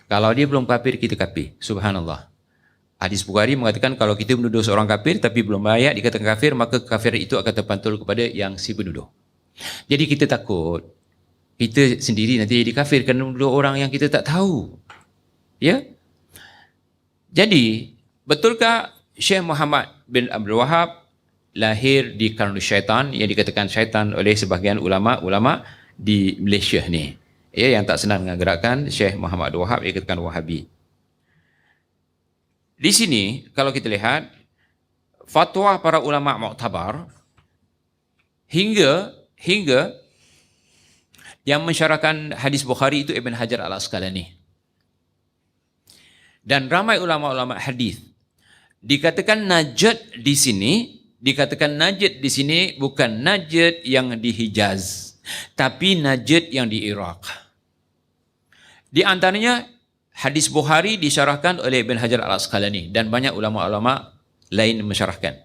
Kalau dia belum kafir, kita kafir. Subhanallah. Hadis Bukhari mengatakan kalau kita menuduh seorang kafir tapi belum layak dikatakan kafir, maka kafir itu akan terpantul kepada yang si penuduh. Jadi kita takut kita sendiri nanti jadi kafir kerana menuduh orang yang kita tak tahu. Ya? Jadi, betulkah Syekh Muhammad bin Abdul Wahab lahir di karnu syaitan yang dikatakan syaitan oleh sebahagian ulama-ulama di Malaysia ni? Ya, yang tak senang dengan gerakan Syekh Muhammad Abdul Wahab, dia katakan Wahabi. Di sini kalau kita lihat fatwa para ulama muktabar hingga yang mensyarahkan hadis Bukhari itu Ibn Hajar Al-Asqalani. Dan ramai ulama-ulama hadis dikatakan Najd di sini bukan Najd yang di Hijaz, tapi Najd yang di Iraq. Di antaranya hadis Bukhari disyarahkan oleh Ibn Hajar Al-Asqalani dan banyak ulama-ulama lain mensyarahkan.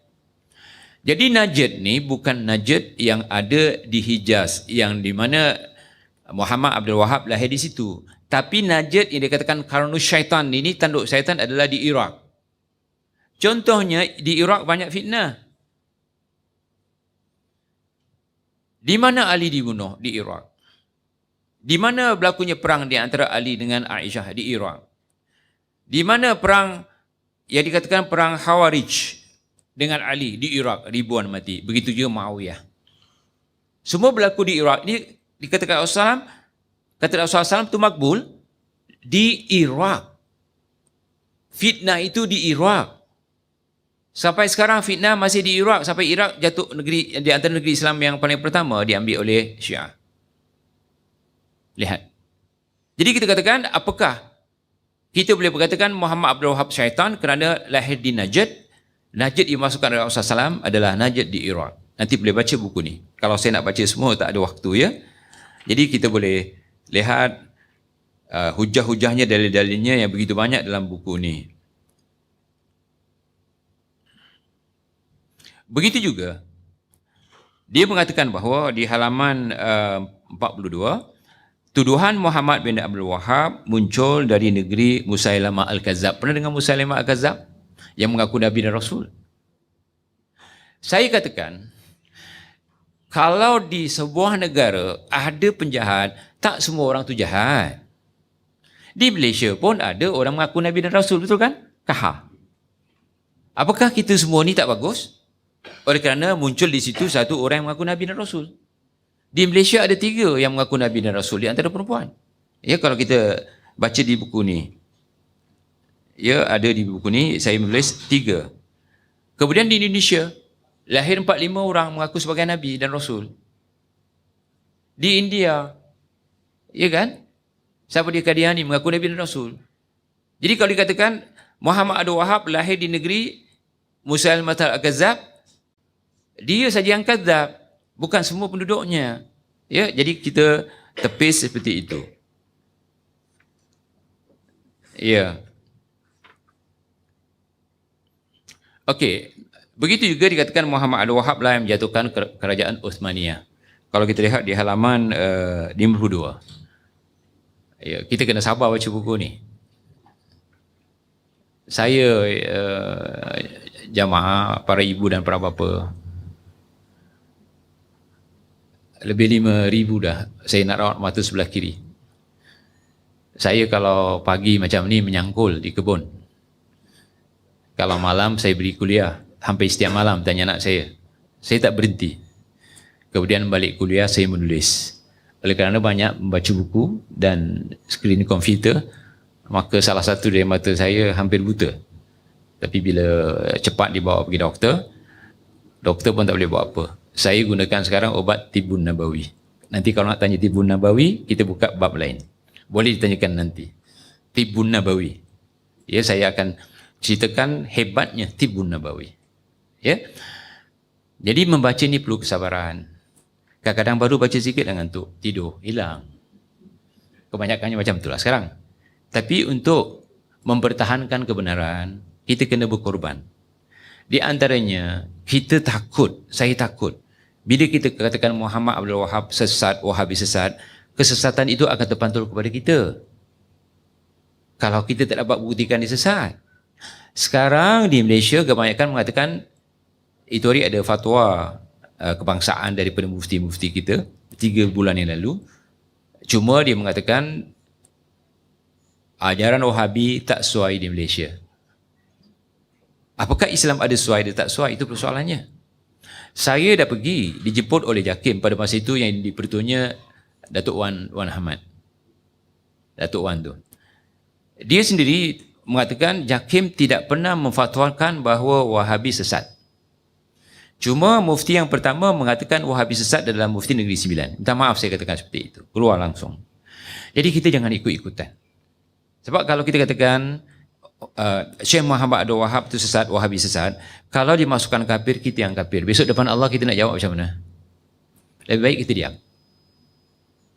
Jadi Najd ni bukan Najd yang ada di Hijaz yang di mana Muhammad Abdul Wahab lahir di situ. Tapi Najd yang dikatakan karnu syaitan ini, tanduk syaitan adalah di Iraq. Contohnya di Iraq banyak fitnah. Di mana Ali dibunuh? Di Iraq. Di mana berlakunya perang di antara Ali dengan Aisyah? Di Iraq. Di mana perang yang dikatakan perang Khawarij dengan Ali? Di Iraq. Ribuan mati. Begitu juga Muawiyah. Semua berlaku di Iraq. Ini dikatakan Rasulullah SAW, kata Rasulullah SAW itu makbul di Iraq. Fitnah itu di Iraq. Sampai sekarang fitnah masih di Iraq. Sampai Iraq jatuh negeri di antara negeri Islam yang paling pertama diambil oleh Syiah. Lihat. Jadi kita katakan, apakah kita boleh berkatakan Muhammad Abdul Wahab syaitan kerana lahir di Najd? Najd yang dimasukkan oleh Rasulullah SAW adalah Najd di Iraq. Nanti boleh baca buku ni. Kalau saya nak baca semua tak ada waktu, ya. Jadi kita boleh lihat hujah-hujahnya, dalil-dalilnya yang begitu banyak dalam buku ni. Begitu juga dia mengatakan bahawa di halaman 42, tuduhan Muhammad bin Abdul Wahab muncul dari negeri Musailamah Al-Kadzab. Pernah dengar Musailamah Al-Kadzab? Yang mengaku Nabi dan Rasul. Saya katakan, kalau di sebuah negara ada penjahat, tak semua orang tu jahat. Di Malaysia pun ada orang mengaku Nabi dan Rasul, betul kan? Kahar. Apakah kita semua ni tak bagus? Oleh kerana muncul di situ satu orang yang mengaku Nabi dan Rasul. Di Malaysia ada 3 yang mengaku Nabi dan Rasul di antara perempuan. Ya, kalau kita baca di buku ni. Ya, ada di buku ni saya menulis 3. Kemudian di Indonesia lahir 4-5 orang mengaku sebagai Nabi dan Rasul. Di India, ya kan? Siapa dia Qadiani mengaku Nabi dan Rasul. Jadi kalau dikatakan Muhammad Abdul Wahab lahir di negeri Musailamah Al-Kadzab, dia saja yang kadzab, bukan semua penduduknya. Ya, jadi kita tepis seperti itu. Ya. Okey. Begitu juga dikatakan Muhammad Abdul Wahab lah yang menjatuhkan kerajaan Uthmaniyah. Kalau kita lihat di halaman 52. Ya, kita kena sabar baca buku ni. Saya jamaah, para ibu dan para bapa, lebih 5,000 dah saya nak rawat mata sebelah kiri. Saya kalau pagi macam ni menyangkul di kebun. Kalau malam saya beri kuliah, hampir setiap malam tanya anak saya. Saya tak berhenti. Kemudian balik kuliah saya menulis. Oleh kerana banyak membaca buku dan skrin komputer, maka salah satu dari mata saya hampir buta. Tapi bila cepat dibawa pergi doktor pun tak boleh buat apa. Saya gunakan sekarang ubat Tibun Nabawi. Nanti kalau nak tanya Tibun Nabawi, kita buka bab lain. Boleh ditanyakan nanti. Tibun Nabawi. Ya, saya akan ceritakan hebatnya Tibun Nabawi. Ya. Jadi membaca ni perlu kesabaran. Kadang-kadang baru baca sikit dah ngantuk, tidur, hilang. Kebanyakannya macam itulah sekarang. Tapi untuk mempertahankan kebenaran, kita kena berkorban. Di antaranya, kita takut, saya takut. Bila kita katakan Muhammad Abdul Wahab sesat, Wahabi sesat, kesesatan itu akan terpantul kepada kita. Kalau kita tak dapat buktikan dia sesat. Sekarang di Malaysia, kebanyakan mengatakan, itu hari ada fatwa kebangsaan daripada mufti-mufti kita 3 bulan yang lalu. Cuma dia mengatakan ajaran Wahabi tak sesuai di Malaysia. Apakah Islam ada sesuai, dia tak sesuai? Itu persoalannya. Saya dah pergi, dijemput oleh JAKIM pada masa itu yang dipertuanya Datuk Wan Ahmad. Datuk Wan tu. Dia sendiri mengatakan JAKIM tidak pernah memfatwakan bahawa Wahabi sesat. Cuma mufti yang pertama mengatakan Wahabi sesat adalah mufti Negeri Sembilan. Minta maaf saya katakan seperti itu. Keluar langsung. Jadi kita jangan ikut-ikutan. Sebab kalau kita katakan Syekh Muhammad Abdul Wahab itu sesat, Wahabi sesat, kalau dimasukkan kafir, kita yang kafir. Besok depan Allah kita nak jawab macam mana? Lebih baik kita diam.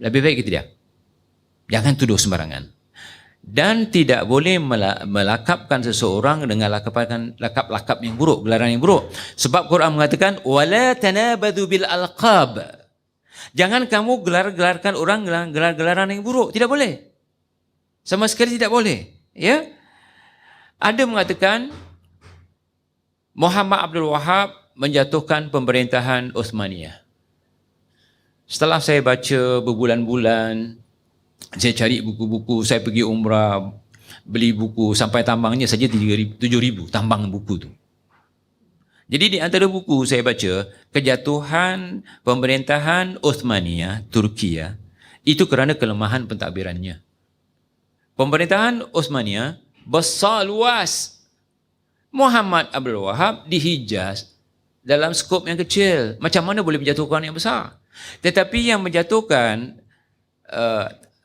Lebih baik kita diam. Jangan tuduh sembarangan. Dan tidak boleh melakapkan seseorang dengan lakap-lakap yang buruk, gelaran yang buruk. Sebab Quran mengatakan wala tanabadhu bil alqab. Jangan kamu gelar-gelarkan orang gelar-gelaran yang buruk, tidak boleh. Sama sekali tidak boleh, ya? Ada mengatakan Muhammad Abdul Wahab menjatuhkan pemerintahan Uthmaniyah. Setelah saya baca berbulan-bulan, saya cari buku-buku, saya pergi umrah, beli buku, sampai tambangnya saja 7,000 tambang buku tu. Jadi di antara buku saya baca, kejatuhan pemerintahan Uthmaniyah, Turkiya, itu kerana kelemahan pentadbirannya. Pemerintahan Uthmaniyah besar luas. Muhammad Abdul Wahab di Hijaz dalam skop yang kecil. Macam mana boleh menjatuhkan yang besar? Tetapi yang menjatuhkan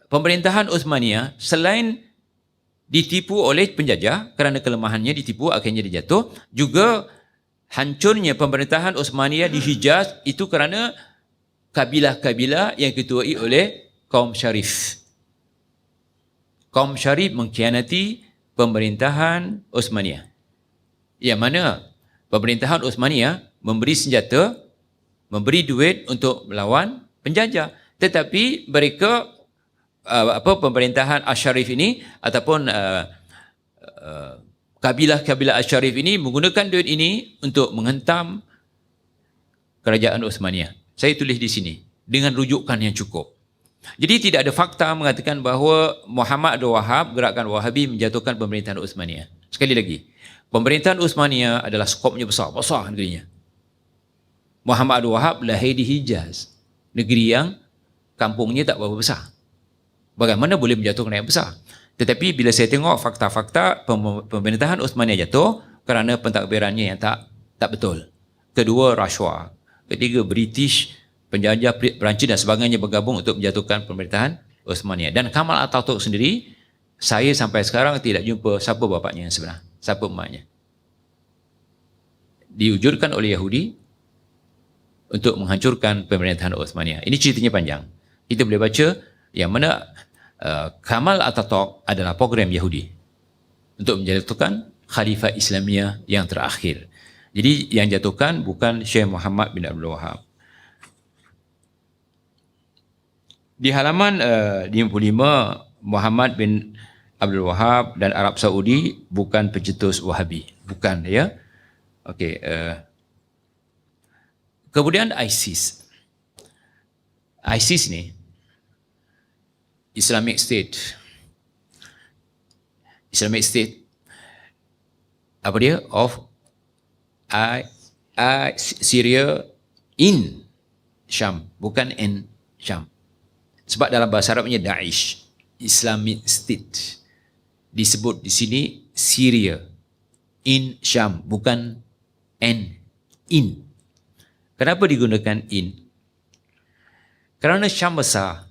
pemerintahan Uthmaniyah, selain ditipu oleh penjajah kerana kelemahannya ditipu akhirnya dia jatuh, juga hancurnya pemerintahan Uthmaniyah di Hijaz itu kerana kabilah-kabilah yang diketuai oleh kaum Syarif. Kaum Syarif mengkhianati pemerintahan Uthmaniyah. Yang mana pemerintahan Uthmaniyah memberi senjata, memberi duit untuk melawan penjajah. Tetapi mereka pemerintahan Asy-Syarif ini ataupun kabilah-kabilah Asy-Syarif ini menggunakan duit ini untuk menghentam kerajaan Uthmaniyah. Saya tulis di sini dengan rujukan yang cukup. Jadi tidak ada fakta mengatakan bahawa Muhammad Abdul Wahab, gerakan Wahabi, menjatuhkan pemerintahan Uthmaniyah. Sekali lagi, pemerintahan Uthmaniyah adalah skopnya besar negerinya. Muhammad Abdul Wahab lahir di Hijaz, negeri yang kampungnya tak berapa besar. Bagaimana boleh menjatuhkan yang besar? Tetapi bila saya tengok fakta-fakta, pemerintahan Uthmaniyah jatuh kerana pentadbirannya yang tak betul. Kedua, rasuah. Ketiga, British, penjajah Perancis dan sebagainya bergabung untuk menjatuhkan pemerintahan Uthmaniyah. Dan Kamal Atatürk sendiri, saya sampai sekarang tidak jumpa siapa bapaknya yang sebenar, siapa emaknya. Diwujudkan oleh Yahudi, untuk menghancurkan pemerintahan Uthmaniyah. Ini ceritanya panjang. Kita boleh baca yang mana Kamal Atatürk adalah program Yahudi untuk menjatuhkan Khalifah Islamiyah yang terakhir. Jadi yang jatuhkan bukan Syekh Muhammad bin Abdul Wahab. Di halaman 55, Muhammad bin Abdul Wahab dan Arab Saudi bukan pencetus Wahabi. Bukan, ya. Okey. Kemudian ISIS. ISIS ni, Islamic State. Islamic State, apa dia? Of Syria in Syam, bukan in Syam. Sebab dalam bahasa Arabnya Daesh, Islamic State. Disebut di sini Syria in Syam, bukan in. Kenapa digunakan in? Kerana Syam besar.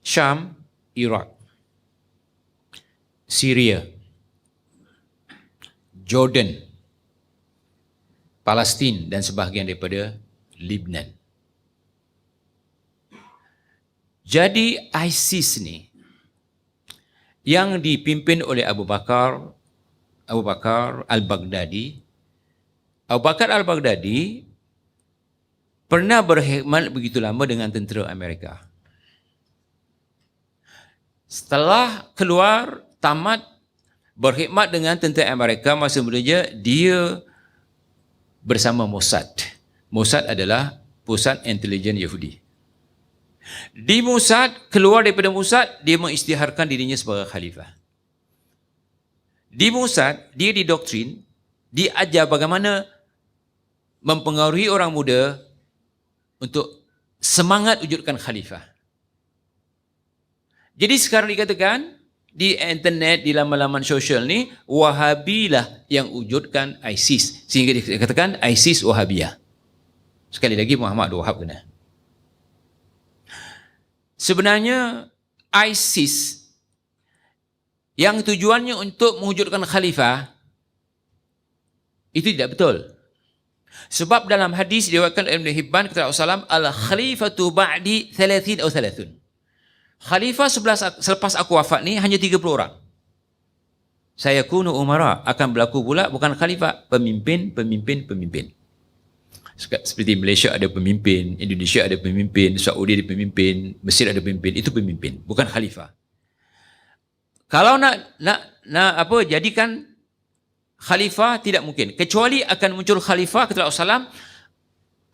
Syam, Iraq, Syria, Jordan, Palestin dan sebahagian daripada Lebanon. Jadi ISIS ni yang dipimpin oleh Abu Bakar al-Baghdadi. Abu Bakar al-Baghdadi pernah berkhidmat begitu lama dengan tentera Amerika. Setelah keluar, tamat berkhidmat dengan tentera Amerika masa mudanya, dia bersama Mossad. Mossad adalah pusat intelijen Yahudi. Di Mossad, keluar daripada Mossad, dia mengisytiharkan dirinya sebagai khalifah. Di Mossad, dia didoktrin, diajar bagaimana mempengaruhi orang muda untuk semangat wujudkan khalifah. Jadi sekarang dikatakan di internet, di laman-laman sosial ni, Wahabilah yang wujudkan ISIS. Sehingga dikatakan ISIS Wahabiyah. Sekali lagi Muhammad Wahab kena. Sebenarnya ISIS yang tujuannya untuk mewujudkan khalifah itu tidak betul. Sebab dalam hadis diriwayatkan Ibn Hibban kata Rasulullah SAW, al-khalifatu ba'di 30 atau 30. Khalifah selepas aku wafat ni hanya 30 orang. Saya kunu umara, akan berlaku pula bukan khalifah, pemimpin. Seperti Malaysia ada pemimpin, Indonesia ada pemimpin, Saudi ada pemimpin, Mesir ada pemimpin, itu pemimpin, bukan khalifah. Kalau nak jadikan khalifah tidak mungkin, kecuali akan muncul khalifah kata Rasulullah SAW,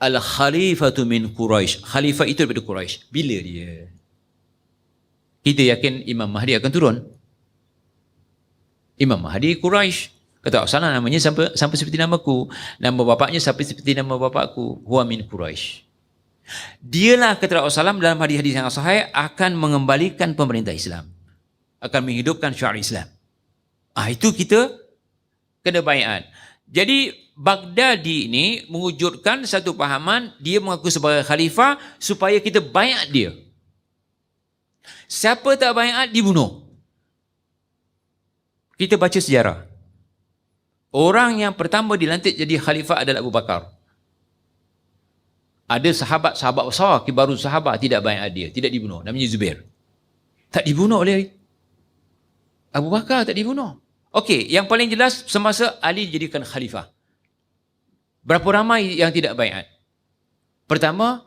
al-khalifatu min Quraisy. Khalifah itu daripada Quraisy. Bila dia? Kita yakin Imam Mahdi akan turun. Imam Mahdi Quraisy. Kata Rasulullah namanya sampai seperti namaku. Nama bapaknya sampai seperti nama bapakku. Huwa min Quraisy. Dialah kata Rasulullah dalam hadis-hadis yang sahih akan mengembalikan pemerintah Islam. Akan menghidupkan syiar Islam. Itu kita kena baiat. Jadi Baghdadi ini mewujudkan satu pahaman, dia mengaku sebagai khalifah supaya kita baiat dia. Siapa tak baiat dibunuh. Kita baca sejarah. Orang yang pertama dilantik jadi khalifah adalah Abu Bakar. Ada sahabat-sahabat besar, kibarul sahabat tidak baiat dia, tidak dibunuh. Namanya Zubair. Tak dibunuh oleh Abu Bakar, tak dibunuh. Okey, yang paling jelas semasa Ali dijadikan khalifah. Berapa ramai yang tidak baiat? Pertama,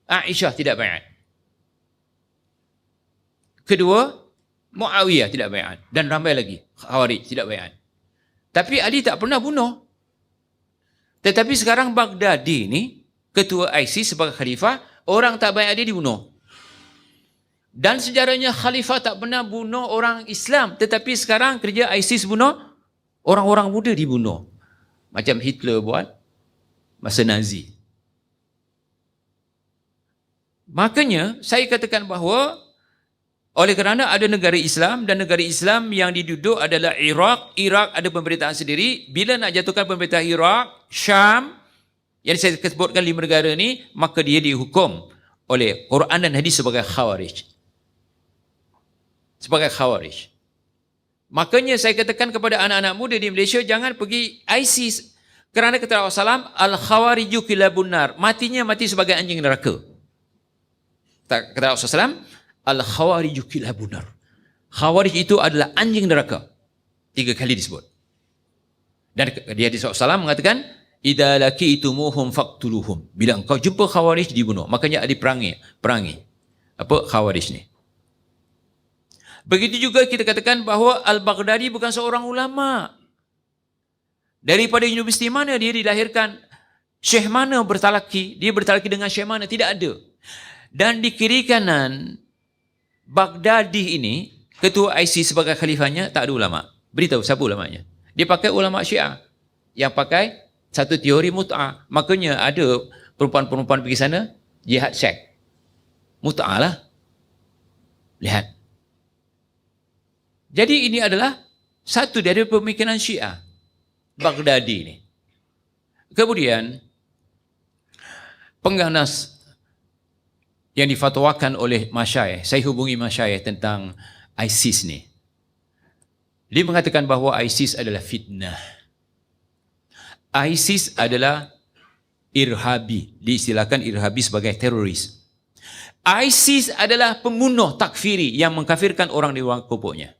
Aisyah tidak baiat. Kedua, Muawiyah tidak baiat. Dan ramai lagi, Khawarij tidak baiat. Tapi Ali tak pernah bunuh. Tetapi sekarang Baghdadi ni, ketua ISIS sebagai khalifah, orang tak baiat dia dibunuh. Dan sejarahnya khalifah tak pernah bunuh orang Islam. Tetapi sekarang kerja ISIS bunuh, orang-orang muda dibunuh. Macam Hitler buat masa Nazi. Makanya saya katakan bahawa oleh kerana ada negara Islam dan negara Islam yang diduduk adalah Iraq. Iraq ada pemerintahan sendiri. Bila nak jatuhkan pemerintah Iraq, Syam, yang saya sebutkan 5 negara ni, maka dia dihukum oleh Quran dan hadis sebagai Khawarij. Sebagai Khawarij. Makanya saya katakan kepada anak-anak muda di Malaysia, jangan pergi ISIS. Kerana kata Rasulullah SAW, al-khawariju kilabun nar. Matinya mati sebagai anjing neraka. Kata Rasulullah SAW, al-khawariju kilabun nar. Khawarij itu adalah anjing neraka. 3 kali disebut. Dan di hadis Rasulullah SAW mengatakan, idza laqitumuhum faqtuluhum. Bila engkau jumpa khawarij, dibunuh. Makanya ada perangi. Apa khawarij ni? Begitu juga kita katakan bahawa Al-Baghdadi bukan seorang ulama. Daripada universiti mana dia dilahirkan? Syekh mana bertalaki? Dia bertalaki dengan syekh mana? Tidak ada. Dan di kiri kanan Baghdadi ini, ketua ISIS sebagai khalifahnya, tak ada ulama. Beritahu siapa ulamanya. Dia pakai ulama Syiah yang pakai satu teori mut'ah. Makanya ada perempuan-perempuan pergi sana, jihad seks. Mut'ah lah. Lihat. Jadi ini adalah satu dari pemikiran Syiah. Baghdadi ini. Kemudian, pengganas yang difatwakan oleh masyayikh, saya hubungi masyayikh tentang ISIS ni. Dia mengatakan bahawa ISIS adalah fitnah. ISIS adalah irhabi. Diistilahkan irhabi sebagai teroris. ISIS adalah pembunuh takfiri yang mengkafirkan orang di ruang kubuknya.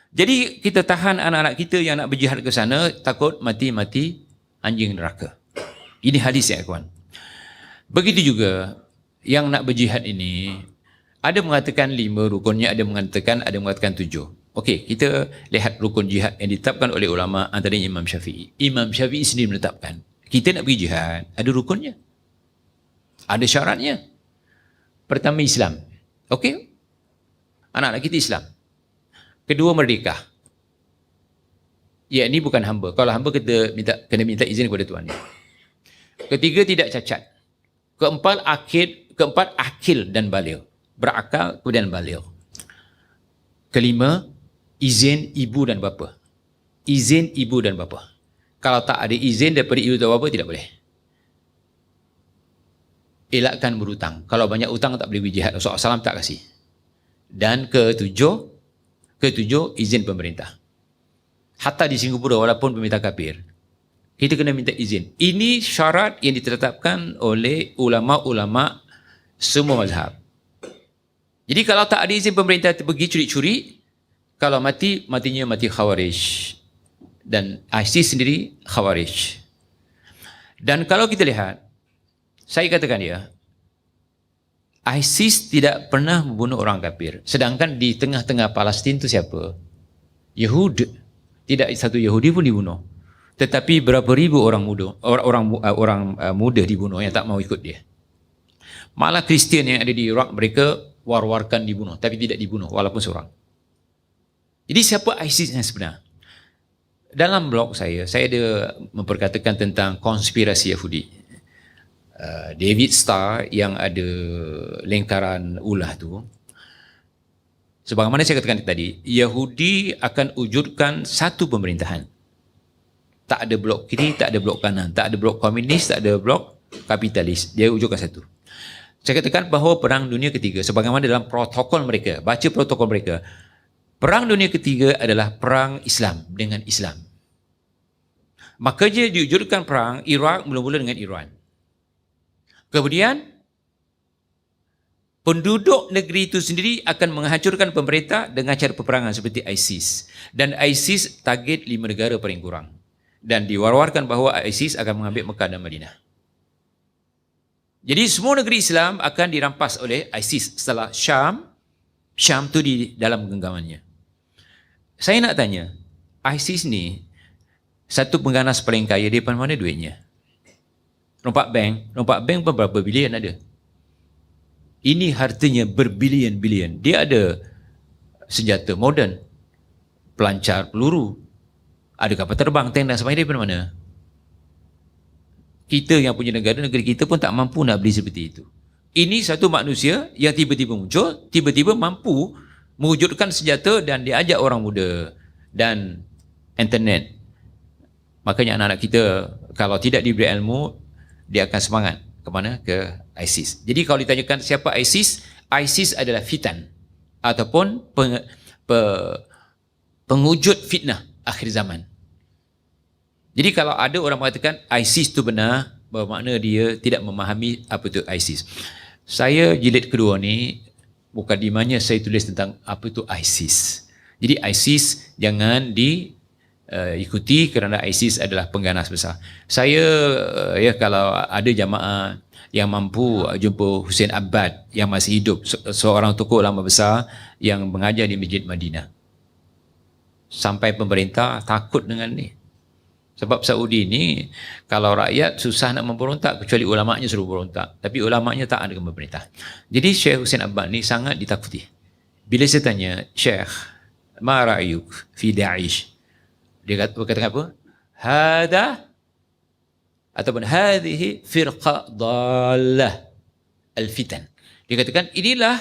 Jadi kita tahan anak-anak kita yang nak berjihad ke sana, takut mati-mati anjing neraka. Ini hadis ya kawan. Begitu juga yang nak berjihad ini, ada mengatakan 5 rukunnya, ada mengatakan 7. Okey, kita lihat rukun jihad yang ditetapkan oleh ulama, antaranya Imam Syafi'i. Imam Syafi'i sendiri menetapkan, kita nak pergi jihad, ada rukunnya. Ada syaratnya. Pertama Islam. Okey? Anak-anak kita Islam. Kedua merdeka. Ya, ini bukan hamba. Kalau hamba kita kena minta izin kepada tuan. Ketiga tidak cacat. Keempat akil dan baligh. Berakal kemudian baligh. Kelima, izin ibu dan bapa. Izin ibu dan bapa. Kalau tak ada izin daripada ibu dan bapa, tidak boleh. Elakkan berhutang. Kalau banyak hutang tak boleh pergi jihad. Rasulullah SAW tak kasih. Dan ketujuh, izin pemerintah. Hatta di Singapura, walaupun pemerintah kafir, kita kena minta izin. Ini syarat yang ditetapkan oleh ulama-ulama semua mazhab. Jadi kalau tak ada izin pemerintah, pergi curi-curi, kalau matinya mati khawarij. Dan ISIS sendiri khawarij. Dan kalau kita lihat, saya katakan ya, ISIS tidak pernah membunuh orang kafir. Sedangkan di tengah-tengah Palestin itu siapa? Yahud. Tidak satu Yahudi pun dibunuh. Tetapi berapa ribu orang muda dibunuh yang tak mau ikut dia. Malah Kristian yang ada di Iraq, mereka war-warkan dibunuh. Tapi tidak dibunuh walaupun seorang. Jadi siapa ISIS yang sebenar? Dalam blog saya ada memperkatakan tentang konspirasi Yahudi. David Starr yang ada lingkaran ulah tu, sebagaimana saya katakan tadi, Yahudi akan wujudkan satu pemerintahan. Tak ada blok kiri, tak ada blok kanan, tak ada blok komunis, tak ada blok kapitalis. Dia wujudkan satu. Saya katakan bahawa Perang Dunia Ketiga, sebagaimana dalam protokol mereka, baca protokol mereka, Perang Dunia Ketiga adalah perang Islam dengan Islam. Makanya diwujudkan perang Iraq mula-mula dengan Iran. Kemudian, penduduk negeri itu sendiri akan menghancurkan pemerintah dengan cara peperangan seperti ISIS. Dan ISIS target 5 negara paling kurang. Dan diwar-warkan bahawa ISIS akan mengambil Mekah dan Madinah. Jadi semua negeri Islam akan dirampas oleh ISIS setelah Syam. Syam tu di dalam genggamannya. Saya nak tanya, ISIS ni satu pengganas paling kaya, dia mana duitnya? Rompak bank pun berapa bilion ada. Ini hartanya berbilion-bilion. Dia ada senjata moden, pelancar peluru, ada kapal terbang, tank dan sebagainya. Daripada mana? Kita yang punya negeri kita pun tak mampu nak beli seperti itu. Ini satu manusia yang tiba-tiba muncul, tiba-tiba mampu mewujudkan senjata dan diajak orang muda dan internet. Makanya anak-anak kita kalau tidak diberi ilmu, dia akan semangat ke mana? Ke ISIS. Jadi kalau ditanyakan siapa ISIS, ISIS adalah fitan ataupun pengwujud fitnah akhir zaman. Jadi kalau ada orang mengatakan ISIS tu benar, bermakna dia tidak memahami apa itu ISIS. Saya jilid kedua ni, mukadimahnya saya tulis tentang apa itu ISIS. Jadi ISIS jangan diikuti kerana ISIS adalah pengganas besar. Saya kalau ada jamaah yang mampu jumpa Hussein Abbad yang masih hidup, seorang tokoh ulama besar yang mengajar di Masjid Madinah. Sampai pemerintah takut dengan ni. Sebab Saudi ni, kalau rakyat susah nak memberontak, kecuali ulama'nya suruh berontak. Tapi ulama'nya tak ada dengan pemerintah. Jadi Syekh Hussein Abbad ni sangat ditakuti. Bila saya tanya, Syekh, ma ra'yuk fi Da'ish? Dia kata apa? Hada ataupun hadhihi firqa dallah al-fitan. Dia katakan, inilah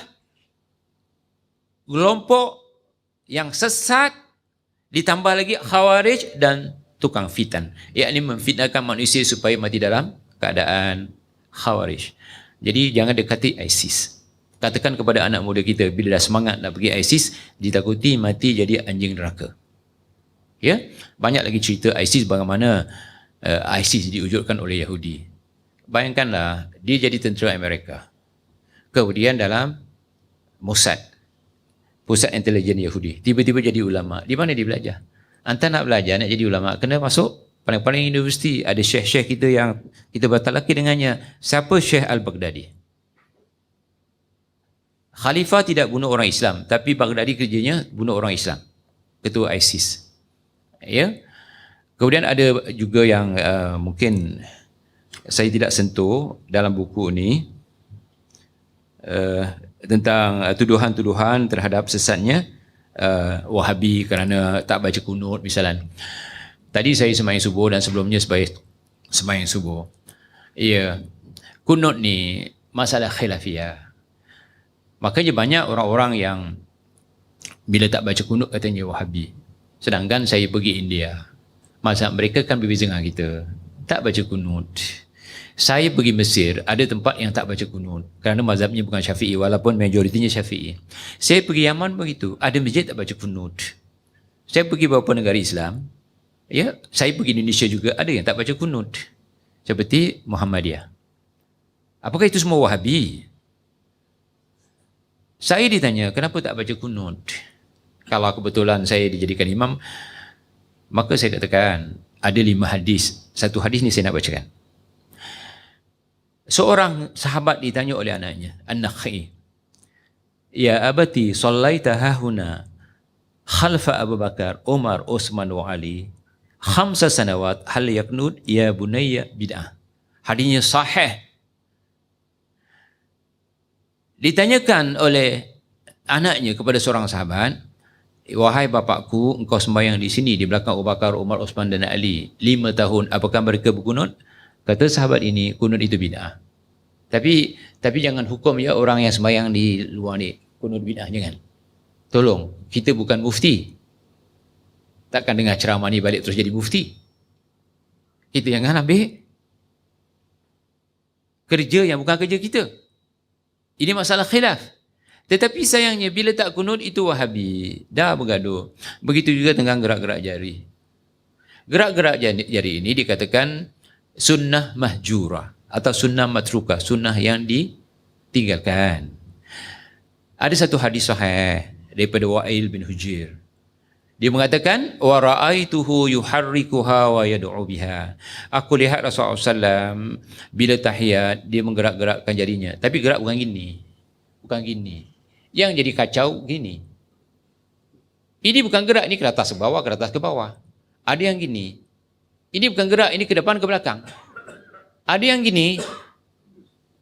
kelompok yang sesat, ditambah lagi khawarij dan tukang fitan, yakni memfitnahkan manusia supaya mati dalam keadaan khawarij. Jadi jangan dekati ISIS. Katakan kepada anak muda kita, bila dah semangat nak pergi ISIS, ditakuti mati jadi anjing neraka. Ya, banyak lagi cerita ISIS bagaimana ISIS diwujudkan oleh Yahudi. Bayangkanlah, dia jadi tentera Amerika, kemudian dalam Mossad, pusat intelijen Yahudi, tiba-tiba jadi ulama. Di mana dia belajar? Anda nak belajar, nak jadi ulama, kena masuk paling-paling universiti. Ada syekh-syekh kita yang kita bertalaki dengannya. Siapa? Syekh Al-Baghdadi. Khalifah tidak bunuh orang Islam, tapi Baghdadi kerjanya bunuh orang Islam. Ketua ISIS. Ya. Kemudian ada juga yang mungkin saya tidak sentuh dalam buku ini, tentang tuduhan-tuduhan terhadap sesatnya Wahabi kerana tak baca kunut misalnya. Tadi saya sembahyang subuh dan sebelumnya sembahyang subuh. Ya, kunut ni masalah khilafiyah. Makanya banyak orang-orang yang bila tak baca kunut katanya Wahabi. Sedangkan saya pergi India, mazhab mereka kan berbeza dengan kita, tak baca kunut. Saya pergi Mesir, ada tempat yang tak baca kunut kerana mazhabnya bukan Syafi'i, walaupun majoritinya Syafi'i. Saya pergi Yaman begitu, ada masjid tak baca kunut. Saya pergi beberapa negara Islam, ya, saya pergi Indonesia juga, ada yang tak baca kunut. Seperti Muhammadiyah. Apakah itu semua Wahabi? Saya ditanya, kenapa tak baca kunut? Kalau kebetulan saya dijadikan imam, maka saya katakan, ada 5 hadis. Satu hadis ni saya nak bacakan. Seorang sahabat ditanya oleh anaknya, An-Nakhi, ya abati, sallaita hahuna khalfa Abu Bakar, Umar, Utsman wa Ali 5 sanawat, hal yaknud ya bunayya bid'ah. Hadisnya sahih. Ditanyakan oleh anaknya kepada seorang sahabat, wahai bapakku, engkau sembahyang di sini di belakang Abu Bakar, Umar, Utsman dan Ali 5 tahun, apakah mereka berkunut? Kata sahabat ini, kunut itu bid'ah. Tapi jangan hukum ya orang yang sembahyang di luar ni kunut bid'ah, jangan. Tolong, kita bukan mufti. Takkan dengar ceramah ni balik terus jadi mufti. Kita jangan ambil kerja yang bukan kerja kita. Ini masalah khilaf. Tetapi sayangnya bila tak kunut itu Wahabi. Dah bergaduh. Begitu juga dengan gerak-gerak jari. Gerak-gerak jari ini dikatakan sunnah mahjurah atau sunnah matrukah, sunnah yang ditinggalkan. Ada satu hadis sahih daripada Wa'il bin Hujir. Dia mengatakan, wa ra'aituhu yuharrikuha wa yad'u biha. Aku lihat Rasulullah SAW bila tahiyat dia menggerak-gerakkan jarinya, tapi gerak bukan gini. Bukan gini. Yang jadi kacau gini. Ini bukan gerak, ini ke atas ke bawah, ke atas ke bawah. Ada yang gini. Ini bukan gerak, ini ke depan ke belakang. Ada yang gini.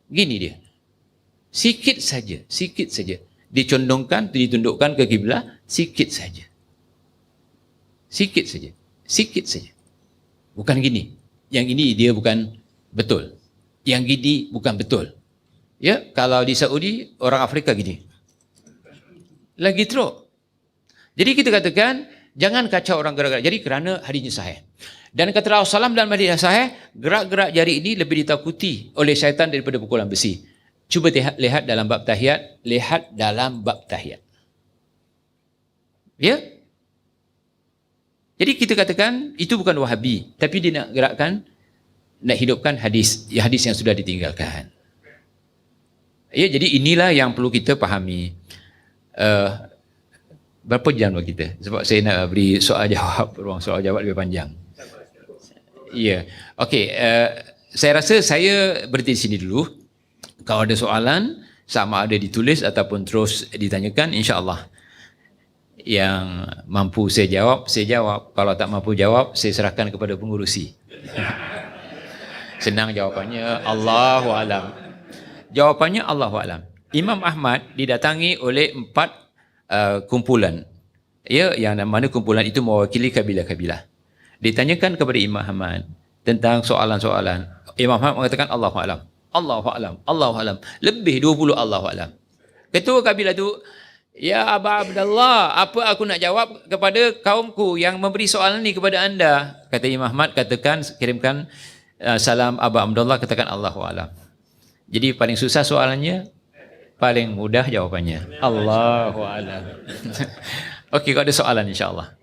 Gini dia. Sikit saja, sikit saja. Dicondongkan, ditundukkan ke kiblat, sikit saja. Sikit saja. Sikit saja. Bukan gini. Yang ini dia bukan betul. Yang gini bukan betul. Ya, kalau di Saudi, orang Afrika gini. Lagi teruk. Jadi kita katakan, jangan kacau orang gerak-gerak jari kerana hadisnya sahih. Dan kata Rasulullah SAW dalam hadis sahih, gerak-gerak jari ini lebih ditakuti oleh syaitan daripada pukulan besi. Cuba lihat dalam bab tahiyat. Lihat dalam bab tahiyat. Ya? Jadi kita katakan itu bukan Wahabi, tapi dia nak gerakkan, nak hidupkan hadis yang sudah ditinggalkan. Ya, jadi inilah yang perlu kita fahami. Berapa jam buat kita? Sebab saya nak beri soal jawab, ruang soal jawab lebih panjang. Ya, okey. Saya rasa saya berhenti di sini dulu. Kalau ada soalan, sama ada ditulis ataupun terus ditanyakan, insya-Allah yang mampu saya jawab. Kalau tak mampu jawab, saya serahkan kepada pengurusi. Senang jawapannya, Allahu a'lam. Jawapannya Allahu a'lam. Imam Ahmad didatangi oleh 4 kumpulan. Ya, yang mana kumpulan itu mewakili kabilah-kabilah. Ditanyakan kepada Imam Ahmad tentang soalan-soalan. Imam Ahmad mengatakan Allahu a'lam. Allahu a'lam. Allahu a'lam. Lebih 20 Allahu a'lam. Ketua kabilah tu, ya Aba Abdullah, apa aku nak jawab kepada kaumku yang memberi soalan ni kepada anda? Kata Imam Ahmad, katakan, kirimkan salam Aba Abdullah, katakan Allahu a'lam. Jadi paling susah soalannya, paling mudah jawapannya. Allahu a'lam. Okey, kalau ada soalan insya-Allah.